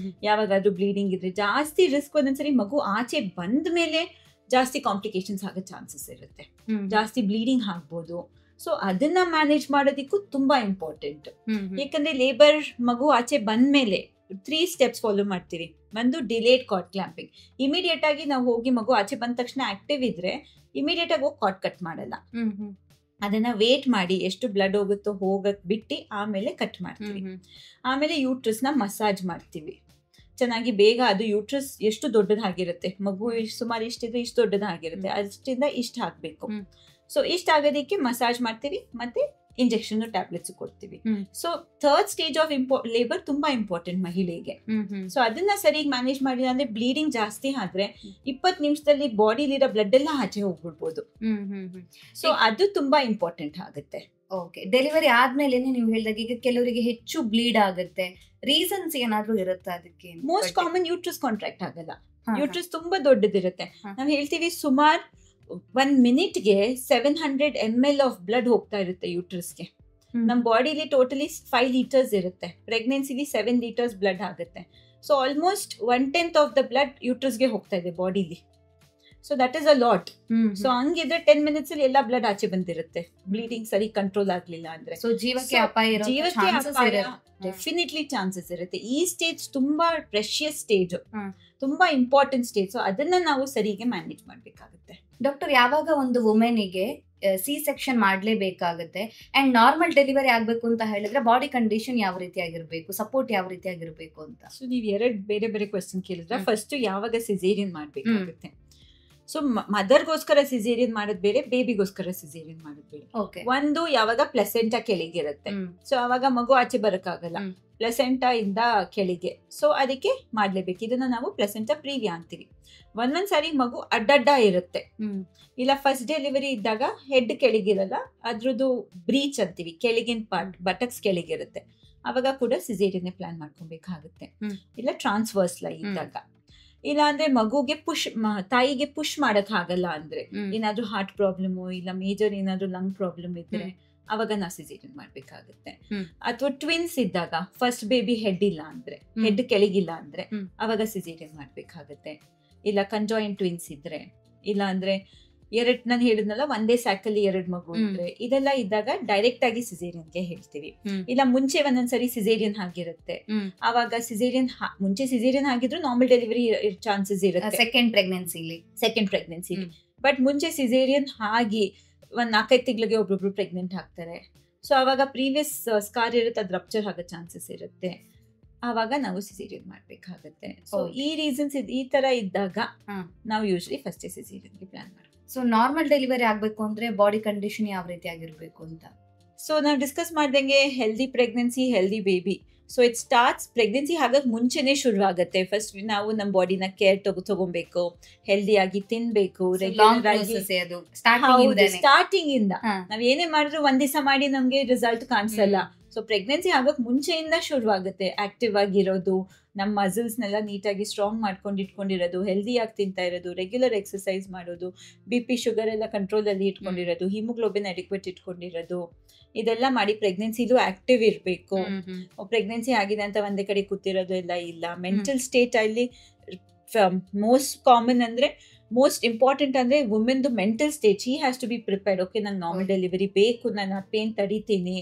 ಯಾವಾಗಾದ್ರೂ ಬ್ಲೀಡಿಂಗ್ ಇದ್ರೆ ಜಾಸ್ತಿ ರಿಸ್ಕ್, ಒಂದೊಂದ್ಸರಿ ಮಗು ಆಚೆ ಬಂದ ಮೇಲೆ ಜಾಸ್ತಿ ಕಾಂಪ್ಲಿಕೇಶನ್ಸ್ ಆಗೋ ಚಾನ್ಸಸ್ ಇರುತ್ತೆ, ಜಾಸ್ತಿ ಬ್ಲೀಡಿಂಗ್ ಆಗ್ಬೋದು. ಸೊ ಅದನ್ನ ಮ್ಯಾನೇಜ್ ಮಾಡೋದಿಕ್ಕೂ ತುಂಬಾ ಇಂಪಾರ್ಟೆಂಟ್. ಯಾಕಂದ್ರೆ ಲೇಬರ್ ಮಗು ಆಚೆ ಬಂದ್ಮೇಲೆ 3 ಸ್ಟೆಪ್ಸ್ ಫಾಲೋ ಮಾಡ್ತೀವಿ. ಒಂದು ಡಿಲೇಡ್ ಕಾಟ್ ಕ್ಲಾಂಪಿಂಗ್. ಇಮಿಡಿಯೇಟ್ ಆಗಿ ನಾವು ಹೋಗಿ ಮಗು ಆಚೆ ಬಂದ ತಕ್ಷಣ ಆಕ್ಟಿವ್ ಇದ್ರೆ ಇಮಿಡಿಯೇಟ್ ಆಗಿ ಹೋಗಿ ಕಾಟ್ ಕಟ್ ಮಾಡಲ್ಲ, ಅದನ್ನ ವೇಟ್ ಮಾಡಿ ಎಷ್ಟು ಬ್ಲಡ್ ಹೋಗುತ್ತೋ ಹೋಗಕ್ ಬಿಟ್ಟು ಆಮೇಲೆ ಕಟ್ ಮಾಡ್ತೀವಿ. ಆಮೇಲೆ ಯೂಟ್ರಸ್ ನ ಮಸಾಜ್ ಮಾಡ್ತೀವಿ ಚೆನ್ನಾಗಿ. ಬೇಗ ಅದು ಯೂಟ್ರಸ್ ಎಷ್ಟು ದೊಡ್ಡದಾಗಿರುತ್ತೆ, ಮಗು ಸುಮಾರು ಇಷ್ಟಿದ್ರೆ ಇಷ್ಟು ದೊಡ್ಡದಾಗಿರುತ್ತೆ, ಅಷ್ಟಿಂದ ಇಷ್ಟ ಹಾಕ್ಬೇಕು. ಸೊ ಇಷ್ಟ ಆಗೋದಕ್ಕೆ ಮಸಾಜ್ ಮಾಡ್ತೀವಿ, ಮತ್ತೆ ಇಂಜೆಕ್ಷನ್ ಟ್ಯಾಬ್ಲೆಟ್ಸ್ ಕೊಡ್ತೀವಿ. So third stage of labour ತುಂಬಾ ಇಂಪಾರ್ಟೆಂಟ್ ಮಹಿಳೆಗೆ. ಸೊ ಅದನ್ನ ಸರಿಯಾಗಿ ಮ್ಯಾನೇಜ್ ಮಾಡಿಲ್ಲ ಅಂದ್ರೆ ಬ್ಲೀಡಿಂಗ್ ಜಾಸ್ತಿ ಆದ್ರೆ 20 ನಿಮಿಷದಲ್ಲಿ ಬಾಡಿಲಿರೋ ಬ್ಲಡ್ ಎಲ್ಲ ಆಚೆ ಹೋಗ್ಬಿಡ್ಬೋದು. ಸೊ ಅದು ತುಂಬಾ ಇಂಪಾರ್ಟೆಂಟ್ ಆಗುತ್ತೆ. ಓಕೆ, ಡೆಲಿವರಿ ಆದ್ಮೇಲೆ ನೀವು ಹೇಳಿದಾಗ ಈಗ ಕೆಲವರಿಗೆ ಹೆಚ್ಚು ಬ್ಲೀಡ್ ಆಗುತ್ತೆ, ರೀಸನ್ಸ್ ಏನಾದ್ರೂ ಇರುತ್ತಾ ಅದಕ್ಕೆ? ಮೋಸ್ಟ್ ಕಾಮನ್ ಯೂಟ್ರಸ್ ಕಾಂಟ್ರಾಕ್ಟ್ ಆಗಲ್ಲ, ಯೂಟ್ರಸ್ ತುಂಬಾ ದೊಡ್ಡದಿರುತ್ತೆ. ನಾವ್ ಹೇಳ್ತೀವಿ ಸುಮಾರು 1 ಮಿನಿಟ್ಗೆ 700 ml ಆಫ್ ಬ್ಲಡ್ ಹೋಗ್ತಾ ಇರುತ್ತೆ ಯೂಟ್ರಸ್ಗೆ. ನಮ್ಮ ಬಾಡಿಲಿ ಟೋಟಲಿ 5 ಲೀಟರ್ಸ್ ಇರುತ್ತೆ, ಪ್ರೆಗ್ನೆನ್ಸಿಲಿ 7 ಲೀಟರ್ಸ್ ಬ್ಲಡ್ ಆಗುತ್ತೆ. So almost 1/10 of the blood ಯೂಟ್ರಸ್ಗೆ ಹೋಗ್ತಾ ಇದೆ ಬಾಡಿಲಿ. So that is a lot. So ಹಂಗಿದ್ರೆ 10 minutes ಅಲ್ಲಿ ಎಲ್ಲಾ ಬ್ಲಡ್ ಆಚೆ ಬಂದಿರುತ್ತೆ, ಬ್ಲೀಡಿಂಗ್ ಸರಿ ಕಂಟ್ರೋಲ್ ಆಗ್ಲಿಲ್ಲ ಅಂದ್ರೆ. ಸೊ ಜೀವಕ್ಕೆ ಅಪಾಯ ಡೆಫಿನೆಟ್ಲಿ ಚಾನ್ಸಸ್ ಇರುತ್ತೆ. ಈ ಸ್ಟೇಜ್ ತುಂಬಾ ಪ್ರೆಷಿಯಸ್ ಸ್ಟೇಜ್, ತುಂಬಾ ಇಂಪಾರ್ಟೆಂಟ್ ಸ್ಟೇಜ್. ಸೊ ಅದನ್ನ ನಾವು ಸರಿಗೆ ಮ್ಯಾನೇಜ್ ಮಾಡ್ಬೇಕಾಗುತ್ತೆ. ಡಾಕ್ಟರ್, ಯಾವಾಗ ಒಂದು ವುಮೆನಿಗೆ ಸಿ ಸೆಕ್ಷನ್ ಮಾಡ್ಲೇಬೇಕಾಗುತ್ತೆ ಅಂಡ್ ನಾರ್ಮಲ್ ಡೆಲಿವರಿ ಆಗ್ಬೇಕು ಅಂತ ಹೇಳಿದ್ರೆ ಬಾಡಿ ಕಂಡೀಷನ್ ಯಾವ ರೀತಿ ಆಗಿರ್ಬೇಕು, ಸಪೋರ್ಟ್ ಯಾವ ರೀತಿ ಆಗಿರ್ಬೇಕು ಅಂತ? ಸೊ ನೀವ್ ಎರಡು ಬೇರೆ ಬೇರೆ ಕ್ವೆಶ್ಚನ್ ಕೇಳಿದ್ರೆ, ಫಸ್ಟ್ ಯಾವಾಗ ಸಿಸೇರಿಯನ್ ಮಾಡ್ಬೇಕಾಗುತ್ತೆ. ಸೊ ಮದರ್ಗೋಸ್ಕರ ಸಿಸೇರಿಯನ್ ಮಾಡೋದ್ ಬೇರೆ, ಬೇಬಿಗೋಸ್ಕರ ಸಿಸೇರಿಯನ್ ಮಾಡೋದ್ ಬೇರೆ. ಒಂದು ಯಾವಾಗ ಪ್ಲೆಸೆಂಟಾ ಕೆಳಗಿರುತ್ತೆ, ಸೊ ಅವಾಗ ಮಗು ಆಚೆ ಬರಕ್ಕಾಗಲ್ಲ, ಪ್ಲೆಸೆಂಟಾ ಇಂದ ಕೆಳಗೆ, ಸೊ ಅದಕ್ಕೆ ಮಾಡ್ಲೇಬೇಕು. ಇದನ್ನ ನಾವು ಪ್ಲೆಸೆಂಟಾ ಪ್ರೀವಿಯಾ ಅಂತೀವಿ. ಒಂದೊಂದ್ಸಾರಿ ಮಗು ಅಡ್ಡಡ್ಡ ಇರುತ್ತೆ, ಇಲ್ಲ ಫಸ್ಟ್ ಡೆಲಿವರಿ ಇದ್ದಾಗ ಹೆಡ್ ಕೆಳಗಿರಲ್ಲ, ಅದ್ರದ್ದು ಬ್ರೀಚ್ ಅಂತೀವಿ, ಕೆಳಗಿನ ಪಾರ್ಟ್ ಬಟಕ್ಸ್ ಕೆಳಗಿರುತ್ತೆ, ಅವಾಗ ಕೂಡ ಸಿಸೇರಿಯನ್ ಪ್ಲಾನ್ ಮಾಡ್ಕೊಬೇಕಾಗುತ್ತೆ. ಇಲ್ಲ ಟ್ರಾನ್ಸ್ವರ್ಸ್ ಲೈ ಇದ್ದಾಗ, ಇಲ್ಲ ಅಂದ್ರೆ ಮಗುಗೆ ತಾಯಿಗೆ ಪುಷ್ ಮಾಡಕ್ ಆಗಲ್ಲ ಅಂದ್ರೆ, ಏನಾದ್ರೂ ಹಾರ್ಟ್ ಪ್ರಾಬ್ಲಮ್ ಇಲ್ಲ ಮೇಜರ್ ಏನಾದ್ರೂ ಲಂಗ್ ಪ್ರಾಬ್ಲಮ್ ಇದ್ರೆ ಅವಾಗ ನಾವು ಸಿಸೇರಿಯನ್ ಮಾಡ್ಬೇಕಾಗುತ್ತೆ. ಅಥವಾ ಟ್ವಿನ್ಸ್ ಇದ್ದಾಗ ಫಸ್ಟ್ ಬೇಬಿ ಹೆಡ್ ಇಲ್ಲ ಅಂದ್ರೆ, ಹೆಡ್ ಕೆಳಗಿಲ್ಲ ಅಂದ್ರೆ ಅವಾಗ ಸಿಸೇರಿಯನ್ ಮಾಡ್ಬೇಕಾಗುತ್ತೆ. ಇಲ್ಲ ಕಂಜಾಯಿಂಟ್ ಟ್ವಿನ್ಸ್ ಇದ್ರೆ, ಇಲ್ಲ ಅಂದ್ರೆ ನಾನು ಹೇಳಿದ್ನಲ್ಲ ಒಂದೇ ಸ್ಯಾಕಲ್ಲಿ 2 ಮಗು ಇದ್ರೆ, ಇದೆಲ್ಲ ಇದ್ದಾಗ ಡೈರೆಕ್ಟ್ ಆಗಿ ಸಿಸೇರಿಯನ್ಗೆ ಹೇಳ್ತೀವಿ. ಇಲ್ಲ ಮುಂಚೆ ಒಂದೊಂದ್ಸರಿ ಸಿಸೇರಿಯನ್ ಆಗಿರುತ್ತೆ, ಅವಾಗ ಮುಂಚೆ ಸಿಸೇರಿಯನ್ ಆಗಿದ್ರು ನಾರ್ಮಲ್ ಡೆಲಿವರಿ ಚಾನ್ಸಸ್ ಇರುತ್ತೆ ಸೆಕೆಂಡ್ ಪ್ರೆಗ್ನೆನ್ಸಿಲಿ. ಬಟ್ ಮುಂಚೆ ಸಿಸೇರಿಯನ್ ಆಗಿ 4-5 ತಿಂಗಳಿಗೆ ಒಬ್ಬೊಬ್ರು ಪ್ರೆಗ್ನೆಂಟ್ ಆಗ್ತಾರೆ. ಸೊ ಅವಾಗ ಪ್ರೀವಿಯಸ್ ಸ್ಕಾರ್ ಇರುತ್ತೆ, ಅದು ರಪ್ಚರ್ ಆಗೋ ಚಾನ್ಸಸ್ ಇರುತ್ತೆ, ಆವಾಗ ನಾವು ಸಿಸೇರಿಯನ್ ಮಾಡ್ಬೇಕಾಗುತ್ತೆ. ಸೊ ಈ ರೀಸನ್ಸ್ ಈ ತರ ಇದ್ದಾಗ ನಾವು ಯೂಶಲಿ ಫಸ್ಟ್ ಸಿಸೇರಿಯನ್ಗೆ ಪ್ಲಾನ್ ಮಾಡ್ತೀವಿ. ಸೊ ನಾರ್ಮಲ್ ಡೆಲಿವರಿ ಆಗ್ಬೇಕು ಅಂದ್ರೆ ಬಾಡಿ ಕಂಡೀಷನ್ ಯಾವ ರೀತಿ ಆಗಿರ್ಬೇಕು ಅಂತ? ಸೊ ನಾವು ಡಿಸ್ಕಸ್ ಮಾಡ್ದಂಗೆ healthy pregnancy, healthy baby. So it starts pregnancy ಆಗಕ್ ಮುಂಚೆನೆ ಶುರು ಆಗುತ್ತೆ. ಫಸ್ಟ್ ನಾವು ನಮ್ಮ ಬಾಡಿನ ಕೇರ್ ತಗೋಬೇಕು, ಹೆಲ್ದಿ ಆಗಿ ತಿನ್ಬೇಕು, ಸ್ಟಾರ್ಟಿಂಗ್ ಇಂದ ನಾವ್ ಏನೇ ಮಾಡಿದ್ರು ಒಂದ್ ದಿವಸ ಮಾಡಿ ನಮ್ಗೆ ರಿಸಲ್ಟ್ ಕಾಣಿಸಲ್ಲ. ಸೊ ಪ್ರೆಗ್ನೆನ್ಸಿ ಆಗಕ್ ಮುಂಚೆಯಿಂದ ಶುರು ಆಗುತ್ತೆ. ಆಕ್ಟಿವ್ ಆಗಿರೋದು, ನಮ್ಮ ಮಸಲ್ಸ್ನೆಲ್ಲ ನೀಟಾಗಿ ಸ್ಟ್ರಾಂಗ್ ಮಾಡ್ಕೊಂಡು ಇಟ್ಕೊಂಡಿರೋದು, ಹೆಲ್ದಿಯಾಗಿ ತಿಂತಾ ಇರೋದು, ರೆಗ್ಯುಲರ್ ಎಕ್ಸರ್ಸೈಸ್ ಮಾಡೋದು, BP ಶುಗರ್ ಎಲ್ಲ ಕಂಟ್ರೋಲ್ ಅಲ್ಲಿ ಇಟ್ಕೊಂಡಿರೋದು, ಹಿಮೋಗ್ಲೋಬಿನ್ ಅಡಿಕ್ವೇಟ್ ಇಟ್ಕೊಂಡಿರೋದು, ಇದೆಲ್ಲ ಮಾಡಿ ಪ್ರೆಗ್ನೆನ್ಸಿಲೂ ಆಕ್ಟಿವ್ ಇರಬೇಕು. ಪ್ರೆಗ್ನೆನ್ಸಿ ಆಗಿದೆ ಅಂತ ಒಂದೇ ಕಡೆ ಕೂತಿರೋದು ಎಲ್ಲ ಇಲ್ಲ. ಮೆಂಟಲ್ ಸ್ಟೇಟ್ ಅಲ್ಲಿ ಮೋಸ್ಟ್ ಕಾಮನ್ ಅಂದ್ರೆ, ಮೋಸ್ಟ್ ಇಂಪಾರ್ಟೆಂಟ್ ಅಂದ್ರೆ ವುಮೆನ್ದು mental state. She has to be prepared. Okay, ನಂಗೆ ನಾರ್ಮಲ್ ಡೆಲಿವರಿ ಬೇಕು, ನಾನು ಆ ಪೇನ್ ತಡಿತೀನಿ.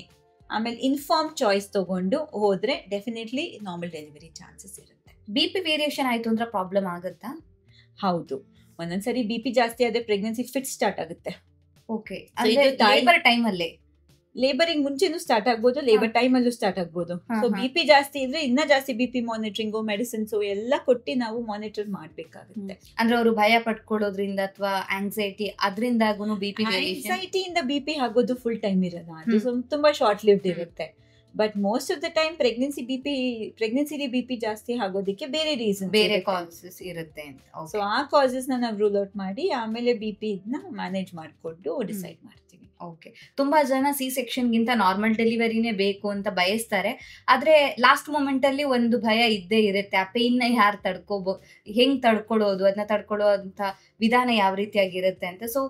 ಆಮೇಲೆ ಇನ್ಫಾರ್ಮ್ ಚಾಯ್ಸ್ ತಗೊಂಡು ಹೋದ್ರೆ ಡೆಫಿನೆಟ್ಲಿ ನಾರ್ಮಲ್ ಡೆಲಿವರಿ ಚಾನ್ಸಸ್ ಇರುತ್ತೆ. BP ವೇರಿಯೇಷನ್ ಆಯ್ತು ಅಂದ್ರೆ ಪ್ರಾಬ್ಲಮ್ ಆಗುತ್ತಾ? ಹೌದು, ಒಂದೊಂದ್ಸರಿ BP ಜಾಸ್ತಿ ಆದ್ರೆ ಪ್ರೆಗ್ನೆನ್ಸಿ ಫಿಟ್ ಸ್ಟಾರ್ಟ್ ಆಗುತ್ತೆ. ಓಕೆ, ಲೇಬರ್ ಟೈಮ್ ಅಲ್ಲೇ, ಲೇಬರಿಂಗ್ ಮುಂಚೆನೂ ಸ್ಟಾರ್ಟ್ ಆಗ್ಬೋದು, ಲೇಬರ್ ಟೈಮ್ ಅಲ್ಲೂ ಸ್ಟಾರ್ಟ್ ಆಗ್ಬೋದು. ಸೊ BP ಜಾಸ್ತಿ ಇದ್ರೆ ಇನ್ನ ಜಾಸ್ತಿ BP ಮಾನಿಟರಿಂಗ್, ಮೆಡಿಸಿನ್ಸ್ ಎಲ್ಲ ಕೊಟ್ಟು ನಾವು ಮಾನಿಟರ್ ಮಾಡ್ಬೇಕಾಗುತ್ತೆ. ಅಂದ್ರೆ ಅವರು ಭಯ ಪಡ್ಕೊಳ್ಳೋದ್ರಿಂದ ಅಥವಾ ಆಂಗ್ಸೈಟಿ ಅದರಿಂದಾಗೂ BP ಆಂಗ್ಸೈಟಿಯಿಂದ BP ಆಗೋದು ಫುಲ್ ಟೈಮ್ ಇರಲ್ಲ, ಅದು ತುಂಬಾ ಶಾರ್ಟ್ ಲಿವ್ಡ್ ಇರುತ್ತೆ. But most of the time ಪ್ರೆಗ್ನೆನ್ಸಿಲಿ BP ಜಾಸ್ತಿ ಆಗೋದಕ್ಕೆ ಬೇರೆ ರೀಸನ್, ಬೇರೆ ಕಾಸಸ್ ಇರುತ್ತೆ. ಸೊ ಆ ಕಾಸಸ್ ನಾವು ರೂಲ್ ಔಟ್ ಮಾಡಿ ಆಮೇಲೆ BP ನ ಮ್ಯಾನೇಜ್ ಮಾಡ್ಕೊಂಡು ಡಿಸೈಡ್ ಮಾಡ್ತೀವಿ. ಓಕೆ, ತುಂಬಾ ಜನ ಸಿ ಸೆಕ್ಷನ್ ಗಿಂತ ನಾರ್ಮಲ್ ಡೆಲಿವರಿನೇ ಬೇಕು ಅಂತ ಬಯಸ್ತಾರೆ. ಆದ್ರೆ ಲಾಸ್ಟ್ ಮೂಮೆಂಟ್ ಅಲ್ಲಿ ಒಂದು ಭಯ ಇದ್ದೇ ಇರುತ್ತೆ, ಆ ಪೇನ್ ನ ಯಾರು ಹೆಂಗ್ ತಡ್ಕೊಳ್ಳೋದು, ಅದನ್ನ ತಡ್ಕೊಳ್ಳೋ ಅಂತ ವಿಧಾನ ಯಾವ ರೀತಿಯಾಗಿರುತ್ತೆ ಅಂತ. ಸೊ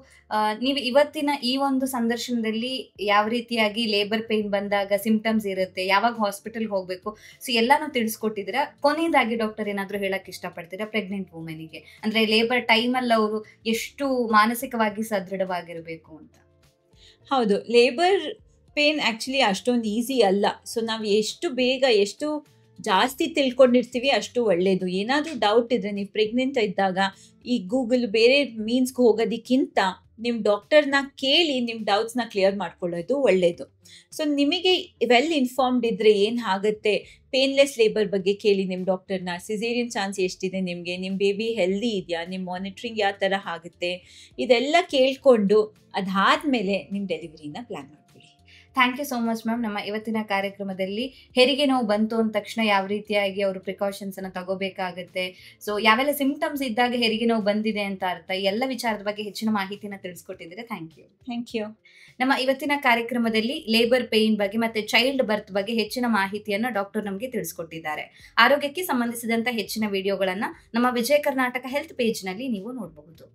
ನೀವು ಇವತ್ತಿನ ಈ ಒಂದು ಸಂದರ್ಶನದಲ್ಲಿ ಯಾವ ರೀತಿಯಾಗಿ ಲೇಬರ್ ಪೇನ್ ಬಂದಾಗ ಸಿಂಪ್ಟಮ್ಸ್ ಇರುತ್ತೆ, ಯಾವಾಗ ಹಾಸ್ಪಿಟಲ್ಗೆ ಹೋಗ್ಬೇಕು, ಸೊ ಎಲ್ಲಾನು ತಿಳಿಸ್ಕೊಟ್ಟಿದ್ದೀರಾ. ಕೊನೆಯದಾಗಿ ಡಾಕ್ಟರ್ ಏನಾದ್ರು ಹೇಳಕ್ ಇಷ್ಟಪಡ್ತೀರಾ ಪ್ರೆಗ್ನೆಂಟ್ ವುಮೆನ್ಗೆ? ಅಂದ್ರೆ ಲೇಬರ್ ಟೈಮ್ ಅಲ್ಲಿ ಅವರು ಎಷ್ಟು ಮಾನಸಿಕವಾಗಿ ಸದೃಢವಾಗಿರ್ಬೇಕು ಅಂತ? ಹೌದು, ಲೇಬರ್ ಪೇನ್ ಆಕ್ಚುಲಿ ಅಷ್ಟೊಂದು ಈಸಿ ಅಲ್ಲ. ಸೊ ನಾವು ಎಷ್ಟು ಬೇಗ ಎಷ್ಟು ಜಾಸ್ತಿ ತಿಳ್ಕೊಂಡಿರ್ತೀವಿ ಅಷ್ಟು ಒಳ್ಳೇದು. ಏನಾದರೂ ಡೌಟ್ ಇದ್ರೆ ನೀವು ಪ್ರೆಗ್ನೆಂಟ್ ಇದ್ದಾಗ ಈ ಗೂಗಲ್ ಬೇರೆ ಮೀನ್ಸ್ಗೆ ಹೋಗೋದಕ್ಕಿಂತ ನಿಮ್ಮ ಡಾಕ್ಟರ್ನ ಕೇಳಿ ನಿಮ್ಮ ಡೌಟ್ಸ್ನ ಕ್ಲಿಯರ್ ಮಾಡ್ಕೊಳ್ಳೋದು ಒಳ್ಳೇದು. ಸೊ ನಿಮಗೆ ವೆಲ್ ಇನ್ಫಾರ್ಮ್ಡ್ ಇದ್ರೆ ಏನು ಆಗುತ್ತೆ, ಪೇನ್ಲೆಸ್ ಲೇಬರ್ ಬಗ್ಗೆ ಕೇಳಿ ನಿಮ್ಮ ಡಾಕ್ಟರ್ನ. ಸಿಸೇರಿಯನ್ ಚಾನ್ಸ್ ಎಷ್ಟಿದೆ ನಿಮಗೆ, ನಿಮ್ಮ ಬೇಬಿ ಹೆಲ್ದಿ ಇದೆಯಾ, ನಿಮ್ಮ ಮಾನಿಟ್ರಿಂಗ್ ಯಾವ ಥರ ಆಗುತ್ತೆ, ಇದೆಲ್ಲ ಕೇಳಿಕೊಂಡು ಅದಾದಮೇಲೆ ನಿಮ್ಮ ಡೆಲಿವರಿನ ಪ್ಲ್ಯಾನ್ ಮಾಡ್ಕೊಳ್ಳಿ. Thank you so much ma'am. ನಮ್ಮ ಇವತ್ತಿನ ಕಾರ್ಯಕ್ರಮದಲ್ಲಿ ಹೆರಿಗೆ ನೋವು ಬಂತು ಅಂದ ತಕ್ಷಣ ಯಾವ ರೀತಿಯಾಗಿ ಅವರು ಪ್ರಿಕಾಷನ್ಸ್ ಅನ್ನು ತಗೋಬೇಕಾಗುತ್ತೆ, ಸೊ ಯಾವೆಲ್ಲ ಸಿಂಪ್ಟಮ್ಸ್ ಇದ್ದಾಗ ಹೆರಿಗೆ ನೋವು ಬಂದಿದೆ ಅಂತ ಅರ್ಥ, ಈ ಎಲ್ಲ ವಿಚಾರದ ಬಗ್ಗೆ ಹೆಚ್ಚಿನ ಮಾಹಿತಿನ ತಿಳಿಸ್ಕೊಟ್ಟಿದ್ದೀರಾ. Thank you. ನಮ್ಮ ಇವತ್ತಿನ ಕಾರ್ಯಕ್ರಮದಲ್ಲಿ ಲೇಬರ್ ಪೇನ್ ಬಗ್ಗೆ ಮತ್ತೆ ಚೈಲ್ಡ್ ಬರ್ತ್ ಬಗ್ಗೆ ಹೆಚ್ಚಿನ ಮಾಹಿತಿಯನ್ನು ಡಾಕ್ಟರ್ ನಮಗೆ ತಿಳಿಸ್ಕೊಟ್ಟಿದ್ದಾರೆ. ಆರೋಗ್ಯಕ್ಕೆ ಸಂಬಂಧಿಸಿದಂತ ಹೆಚ್ಚಿನ ವಿಡಿಯೋಗಳನ್ನ ನಮ್ಮ ವಿಜಯ ಕರ್ನಾಟಕ ಹೆಲ್ತ್ ಪೇಜ್ ನಲ್ಲಿ ನೀವು ನೋಡಬಹುದು.